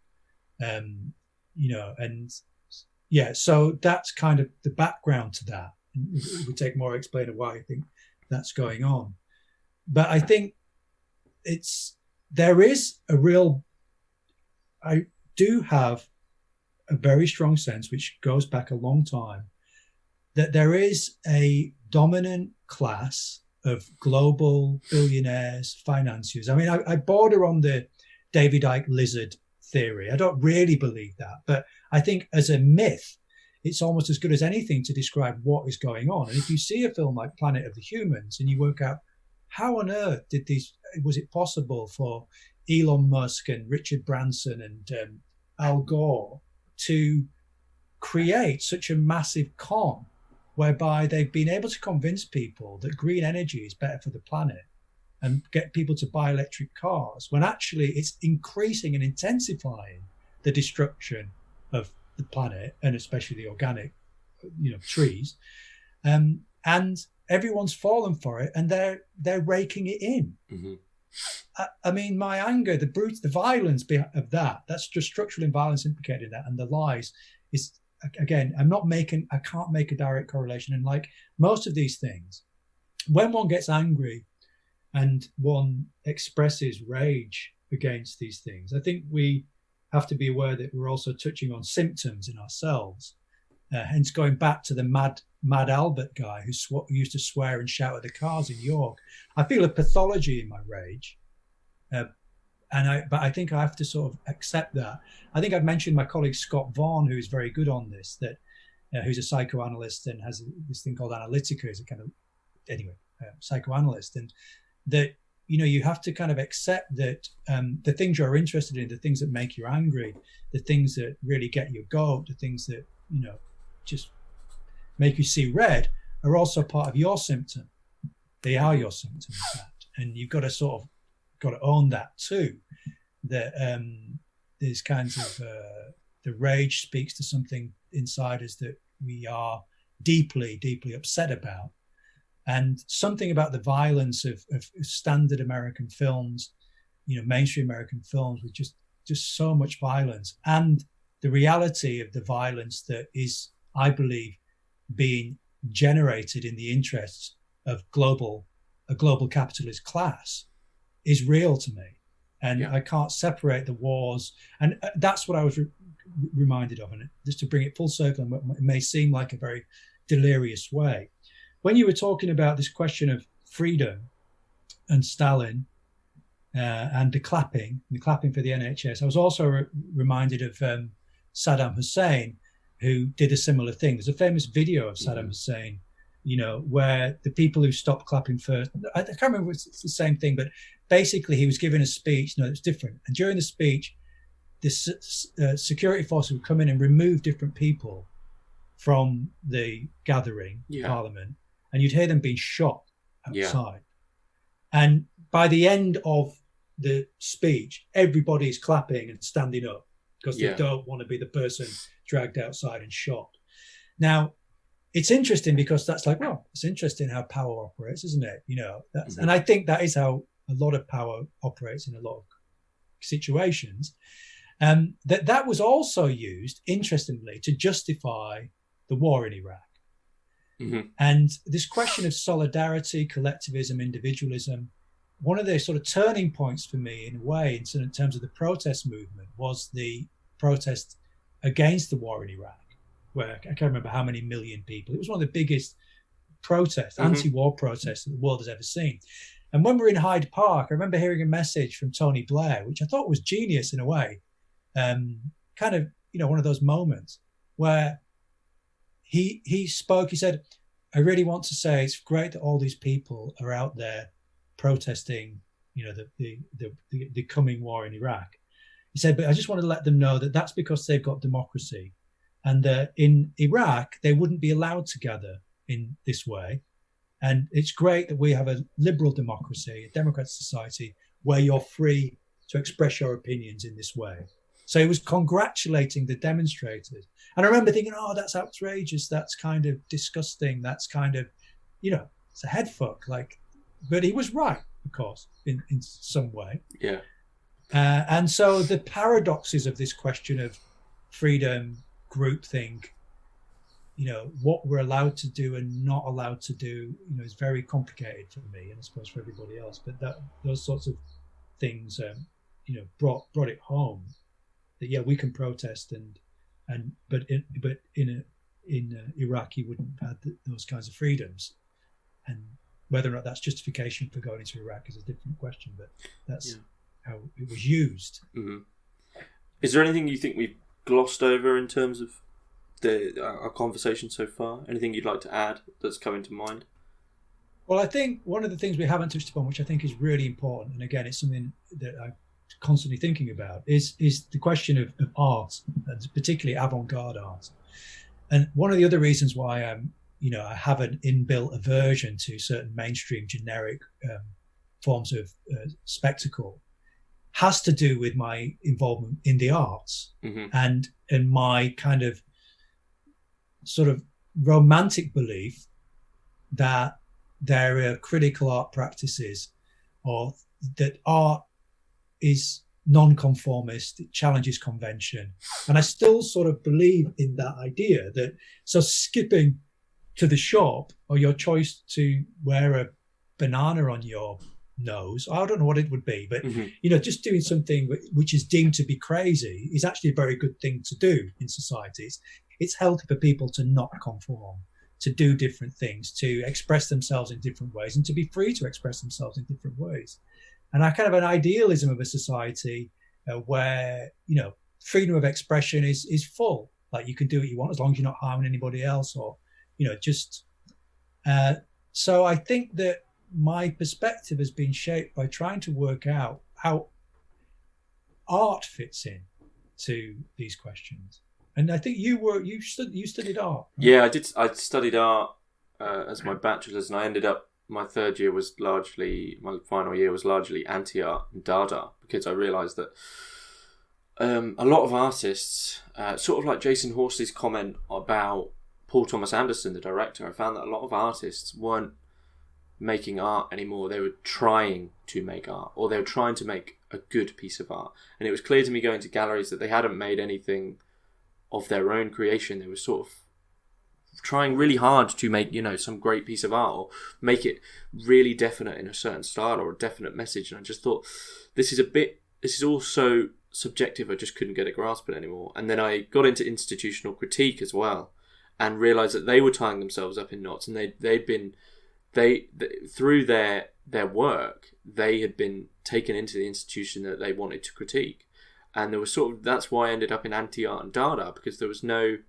So that's kind of the background to that. It would take more explaining why I think that's going on. But I think I do have a very strong sense, which goes back a long time, that there is a dominant class of global billionaires, financiers. I mean, I border on the David Icke lizard theory. I don't really believe that, but I think as a myth, it's almost as good as anything to describe what is going on. And if you see a film like Planet of the Humans and you work out how on earth was it possible for Elon Musk and Richard Branson and Al Gore to create such a massive con whereby they've been able to convince people that green energy is better for the planet and get people to buy electric cars, when actually it's increasing and intensifying the destruction of the planet, and especially the organic, trees. And everyone's fallen for it, and they're raking it in. Mm-hmm. I mean, my anger, the violence of that's just structural violence implicated in that, and the lies is, again, I can't make a direct correlation. And like most of these things, when one gets angry and one expresses rage against these things, I think we have to be aware that we're also touching on symptoms in ourselves. Hence, going back to the Mad Albert guy who used to swear and shout at the cars in York, I feel a pathology in my rage, but I think I have to sort of accept that. I think I've mentioned my colleague Scott Vaughan, who is very good on this, that who's a psychoanalyst and has this thing called Analytica, is a kind of psychoanalyst, and that you have to kind of accept that the things you're interested in, the things that make you angry, the things that really get your goat, the things that just make you see red, are also part of your symptom. They are your symptom, in fact, and you've got to own that too. That there's kinds of the rage speaks to something inside us that we are deeply, deeply upset about. And something about the violence of standard American films, mainstream American films, with just so much violence, and the reality of the violence that is, I believe, being generated in the interests of a global capitalist class, is real to me. And I can't separate the wars. And that's what I was reminded of. And just to bring it full circle, and it may seem like a very delirious way, when you were talking about this question of freedom and Stalin and the clapping for the NHS, I was also reminded of Saddam Hussein, who did a similar thing. There's a famous video of Saddam Hussein, where the people who stopped clapping first, I can't remember if it's the same thing, but basically he was giving a speech. No, it's different. And during the speech, this security forces would come in and remove different people from the gathering, parliament, and you'd hear them being shot outside. And by the end of the speech, everybody's clapping and standing up because they don't want to be the person dragged outside and shot. Now, it's interesting because that's like, well, it's interesting how power operates, isn't it? And I think that is how a lot of power operates in a lot of situations. That was also used, interestingly, to justify the war in Iraq. Mm-hmm. And this question of solidarity, collectivism, individualism, one of the sort of turning points for me, in a way, in terms of the protest movement, was the protest against the war in Iraq, where I can't remember how many million people. It was one of the biggest protests, anti-war protests that the world has ever seen. And when we were in Hyde Park, I remember hearing a message from Tony Blair, which I thought was genius in a way, kind of, one of those moments where he spoke. He said, I really want to say it's great that all these people are out there protesting, the coming war in Iraq. He said, but I just want to let them know that that's because they've got democracy. And in Iraq, they wouldn't be allowed to gather in this way. And it's great that we have a liberal democracy, a democratic society, where you're free to express your opinions in this way. So he was congratulating the demonstrators. And I remember thinking, oh, that's outrageous. That's kind of disgusting. That's kind of, it's a head fuck. But he was right, of course, in some way. Yeah. And so the paradoxes of this question of freedom, groupthink, what we're allowed to do and not allowed to do, is very complicated for me, and I suppose for everybody else. But those sorts of things, brought it home. That we can protest but in Iraq you wouldn't have had those kinds of freedoms, and whether or not that's justification for going into Iraq is a different question. But that's how it was used. Mm-hmm. Is there anything you think we've glossed over in terms of our conversation so far? Anything you'd like to add that's coming to mind? Well, I think one of the things we haven't touched upon, which I think is really important, and again, it's something that I'm constantly thinking about, is the question of art, and particularly avant-garde art. And one of the other reasons why I have an inbuilt aversion to certain mainstream generic forms of spectacle has to do with my involvement in the arts, and my kind of sort of romantic belief that there are critical art practices, or that art is non-conformist, it challenges convention. And I still sort of believe in that idea that, so skipping to the shop, or your choice to wear a banana on your nose, I don't know what it would be, but just doing something which is deemed to be crazy is actually a very good thing to do in societies. It's healthy for people to not conform, to do different things, to express themselves in different ways, and to be free to express themselves in different ways. And I kind of an idealism of a society where, freedom of expression is full. Like, you can do what you want as long as you're not harming anybody else, or, so I think that my perspective has been shaped by trying to work out how art fits in to these questions. And I think you studied art. Right? Yeah, I did. I studied art as my bachelor's, and I ended up, my final year was largely anti-art and Dada, because I realised that a lot of artists, sort of like Jason Horsley's comment about Paul Thomas Anderson, the director, I found that a lot of artists weren't making art anymore. They were trying to make art, or they were trying to make a good piece of art. And it was clear to me going to galleries that they hadn't made anything of their own creation. They were sort of trying really hard to make, some great piece of art, or make it really definite in a certain style or a definite message. And I just thought, this is all so subjective, I just couldn't get a grasp of it anymore. And then I got into institutional critique as well, and realised that they were tying themselves up in knots, and they through their work, they had been taken into the institution that they wanted to critique. And there was that's why I ended up in anti-art and Dada, because there was no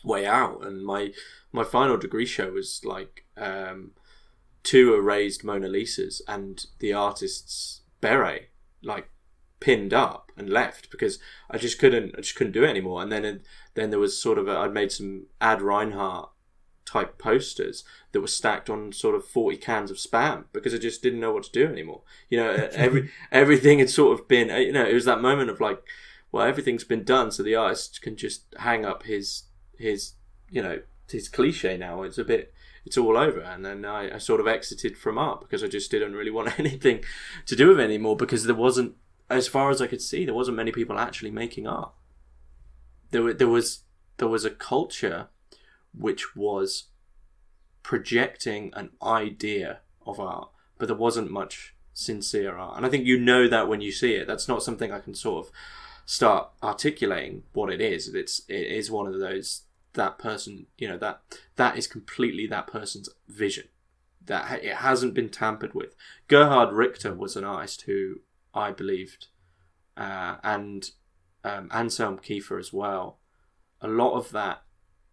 way out. And my final degree show was like 2 erased Mona Lisas and the artist's beret, like pinned up and left, because I just couldn't do it anymore. And then there was I'd made some Ad Reinhardt type posters that were stacked on sort of 40 cans of Spam, because I just didn't know what to do anymore. Everything had sort of been, it was that moment of like, well, everything's been done, so the artist can just hang up his cliche now. It's all over. And then I sort of exited from art, because I just didn't really want anything to do with it anymore, because there wasn't, as far as I could see, there wasn't many people actually making art. There was a culture which was projecting an idea of art, but there wasn't much sincere art. And I think that when you see it. That's not something I can sort of start articulating what it is. It is one of those, that person, that is completely that person's vision, that it hasn't been tampered with. Gerhard Richter was an artist who I believed, and Anselm Kiefer as well. A lot of that,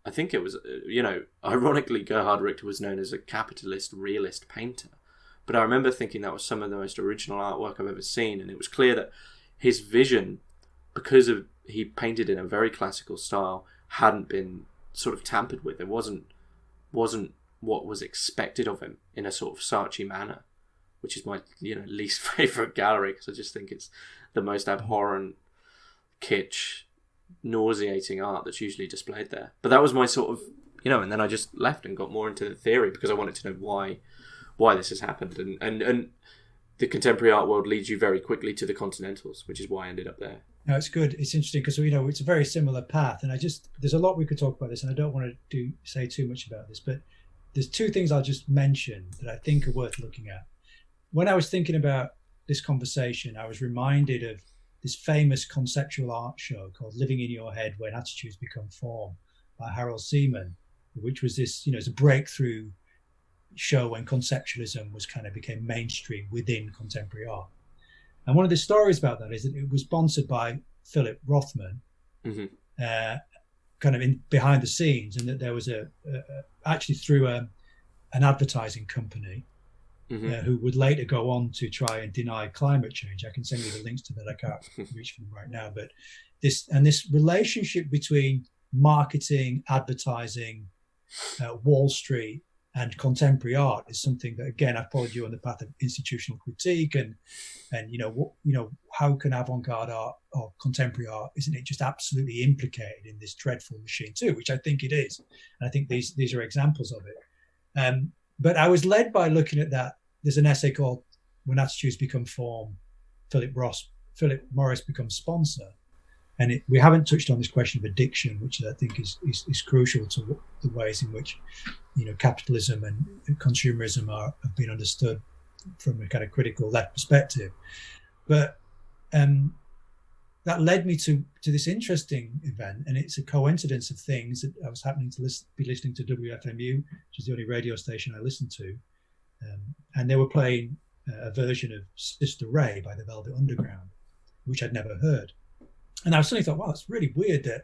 I think it was, ironically, Gerhard Richter was known as a capitalist realist painter. But I remember thinking that was some of the most original artwork I've ever seen. And it was clear that his vision, because he painted in a very classical style, hadn't been sort of tampered with. It wasn't what was expected of him in a sort of Saatchi manner, which is my least favourite gallery, because I just think it's the most abhorrent, kitsch, nauseating art that's usually displayed there. But that was my sort of, and then I just left and got more into the theory, because I wanted to know why this has happened. And the contemporary art world leads you very quickly to the Continentals, which is why I ended up there. No, it's good. It's interesting, because it's a very similar path, and there's a lot we could talk about this, and I don't want to say too much about this, but there's 2 things I'll just mention that I think are worth looking at. When I was thinking about this conversation, I was reminded of this famous conceptual art show called Living in Your Head When Attitudes Become Form by Harold Seaman, which was this, it's a breakthrough show when conceptualism became mainstream within contemporary art. And one of the stories about that is that it was sponsored by Philip Rothman, kind of in behind the scenes, and that there was actually through a an advertising company who would later go on to try and deny climate change. I can send you the links to that. I can't reach for them right now. But this relationship between marketing, advertising, Wall Street, and contemporary art is something that, again, I've followed you on the path of institutional critique and how can avant-garde art or contemporary art, isn't it just absolutely implicated in this dreadful machine too, which I think it is. And I think these are examples of it. But I was led by looking at that. There's an essay called When Attitudes Become Form, Philip Morris Becomes Sponsor. And we haven't touched on this question of addiction, which I think is crucial to the ways in which, capitalism and consumerism have been understood from a kind of critical left perspective. But that led me to this interesting event, and it's a coincidence of things that I was happening to be listening to WFMU, which is the only radio station I listen to, and they were playing a version of Sister Ray by the Velvet Underground, which I'd never heard. And I suddenly thought, wow, it's really weird that,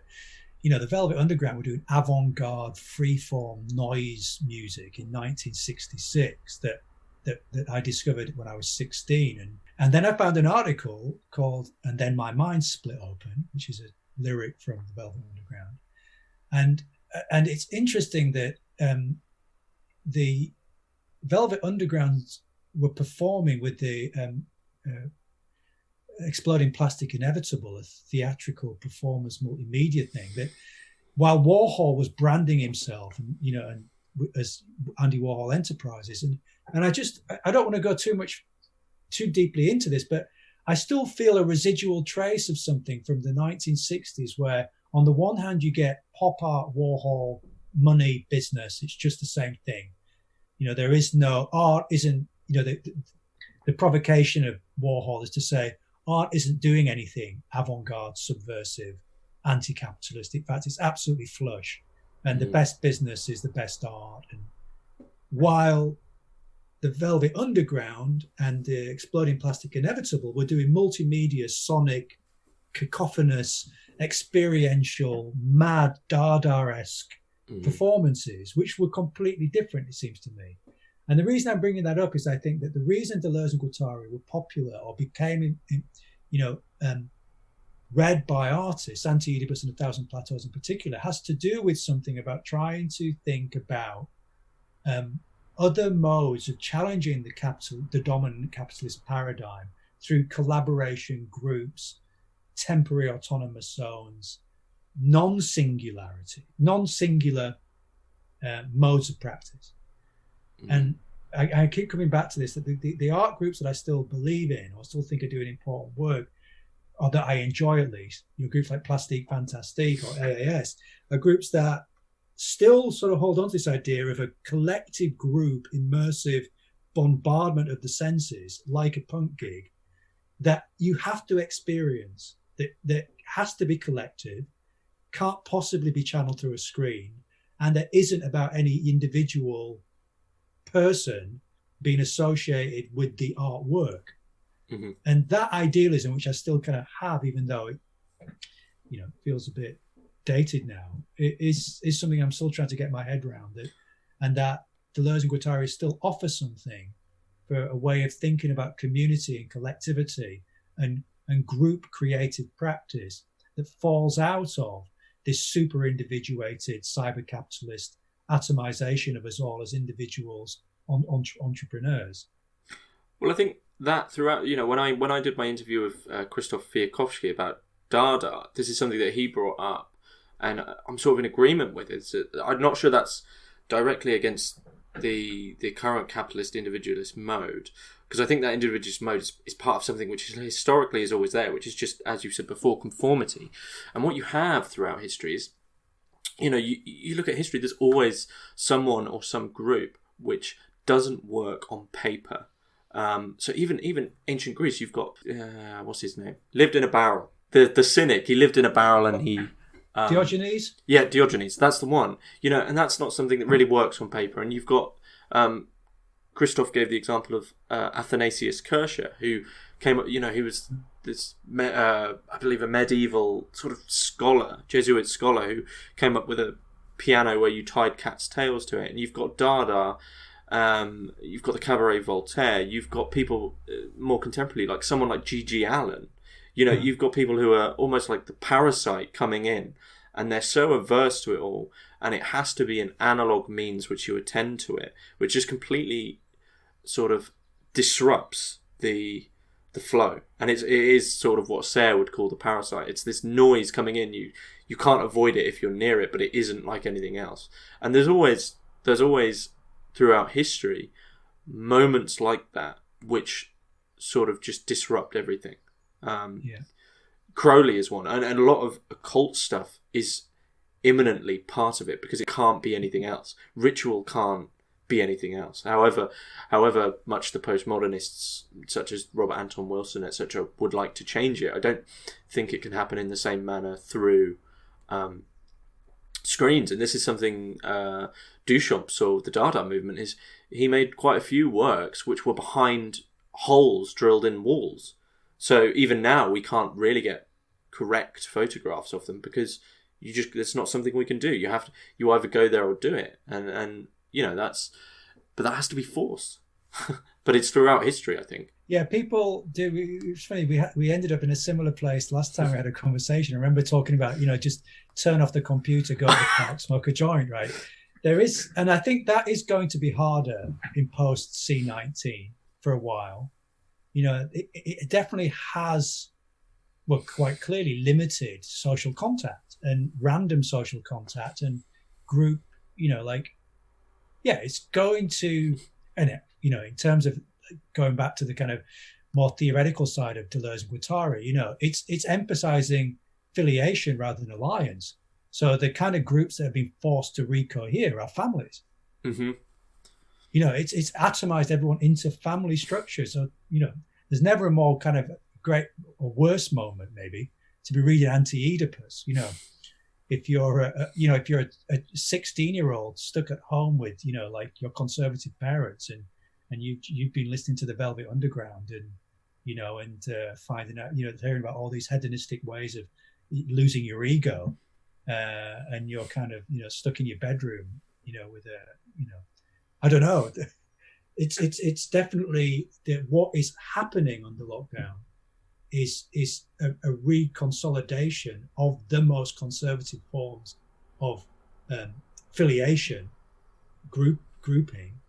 the Velvet Underground were doing avant-garde, freeform noise music in 1966 that I discovered when I was 16. And then I found an article called "And Then My Mind Split Open," which is a lyric from the Velvet Underground. And it's interesting that the Velvet Underground were performing with the Exploding Plastic Inevitable, a theatrical performance multimedia thing, that while Warhol was branding himself and as Andy Warhol Enterprises, and I don't want to go too deeply into this, but I still feel a residual trace of something from the 1960s where on the one hand you get pop art, Warhol, money, business, it's just the same thing. There is no art, isn't, the provocation of Warhol is to say art isn't doing anything avant-garde, subversive, anti-capitalist. In fact, it's absolutely flush. And the best business is the best art. And while the Velvet Underground and the Exploding Plastic Inevitable were doing multimedia, sonic, cacophonous, experiential, mad, Dada-esque performances, which were completely different, it seems to me. And the reason I'm bringing that up is I think that the reason Deleuze and Guattari were popular or became, read by artists, Anti-Oedipus and A Thousand Plateaus in particular, has to do with something about trying to think about other modes of challenging the dominant capitalist paradigm through collaboration, groups, temporary autonomous zones, non-singular modes of practice. And I keep coming back to this, that the art groups that I still believe in or still think are doing important work, or that I enjoy at least, groups like Plastique Fantastique or AAS, are groups that still sort of hold on to this idea of a collective group, immersive bombardment of the senses, like a punk gig, that you have to experience, that has to be collective, can't possibly be channeled through a screen, and that isn't about any individual person being associated with the artwork. And that idealism, which I still kind of have, even though it feels a bit dated now, it is something I'm still trying to get my head around, and that Deleuze and Guattari still offer something for a way of thinking about community and collectivity and group creative practice that falls out of this super individuated cyber capitalist atomization of us all as individuals, entrepreneurs. Well, I think that throughout, when I did my interview with Krzysztof Fiakowski about Dada, this is something that he brought up, and I'm sort of in agreement with it. So I'm not sure that's directly against the current capitalist individualist mode, because I think that individualist mode is part of something which historically is always there, which is just, as you said before, conformity. And what you have throughout history is, you look at history, there's always someone or some group which doesn't work on paper. So even ancient Greece, you've got what's his name? Lived in a barrel. The cynic. He lived in a barrel, and he Diogenes. Yeah, Diogenes. That's the one. And that's not something that really works on paper. And you've got Christoph gave the example of Athanasius Kircher, who came up. He was this I believe a medieval sort of scholar, Jesuit scholar, who came up with a piano where you tied cats' tails to it. And you've got Dada. You've got the Cabaret Voltaire. You've got people more contemporary, like someone like G.G. Allen. You've got people who are almost like the parasite coming in, and they're so averse to it all, and it has to be an analog means which you attend to it, which just completely sort of disrupts the flow. And it is sort of what Sayre would call the parasite. It's this noise coming in. You can't avoid it if you're near it, but it isn't like anything else. And there's always throughout history moments like that which sort of just disrupt everything. Crowley is one, and a lot of occult stuff is imminently part of it because it can't be anything else. Ritual can't be anything else. However much the postmodernists such as Robert Anton Wilson, etc., would like to change it, I don't think it can happen in the same manner through screens. And this is something Duchamp saw with the Dada movement, is he made quite a few works which were behind holes drilled in walls. So even now we can't really get correct photographs of them because it's not something we can do. You either go there or do it, and but that has to be forced. But it's throughout history, I think. Yeah, people do. It's funny. We ended up in a similar place last time we had a conversation. I remember talking about just turn off the computer, go to the park, smoke a joint. Right? There is, and I think that is going to be harder in post C19 for a while. It definitely has, quite clearly limited social contact and random social contact and group, it's going to, and in terms of going back to the kind of more theoretical side of Deleuze and Guattari, it's emphasizing filiation rather than alliance. So the kind of groups that have been forced to recohere are families. Mm-hmm. It's atomized everyone into family structures. So, there's never a more kind of great or worse moment maybe to be reading Anti-Oedipus. If you're a 16-year-old stuck at home with like your conservative parents and you've been listening to the Velvet Underground and finding out hearing about all these hedonistic ways of losing your ego, and you're kind of stuck in your bedroom with I don't know. It's definitely that what is happening under lockdown is a reconsolidation of the most conservative forms of filiation, grouping,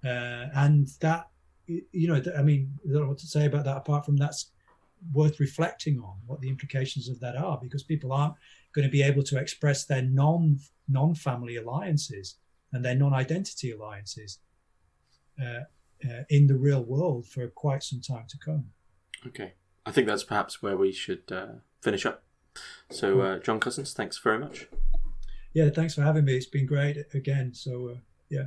and that I mean, I don't know what to say about that apart from that's worth reflecting on what the implications of that are, because people aren't going to be able to express their non-family alliances and their non-identity alliances in the real world for quite some time to come. Okay. I think that's perhaps where we should finish up. So, John Cussans, thanks very much. Yeah, thanks for having me. It's been great again. So, yeah.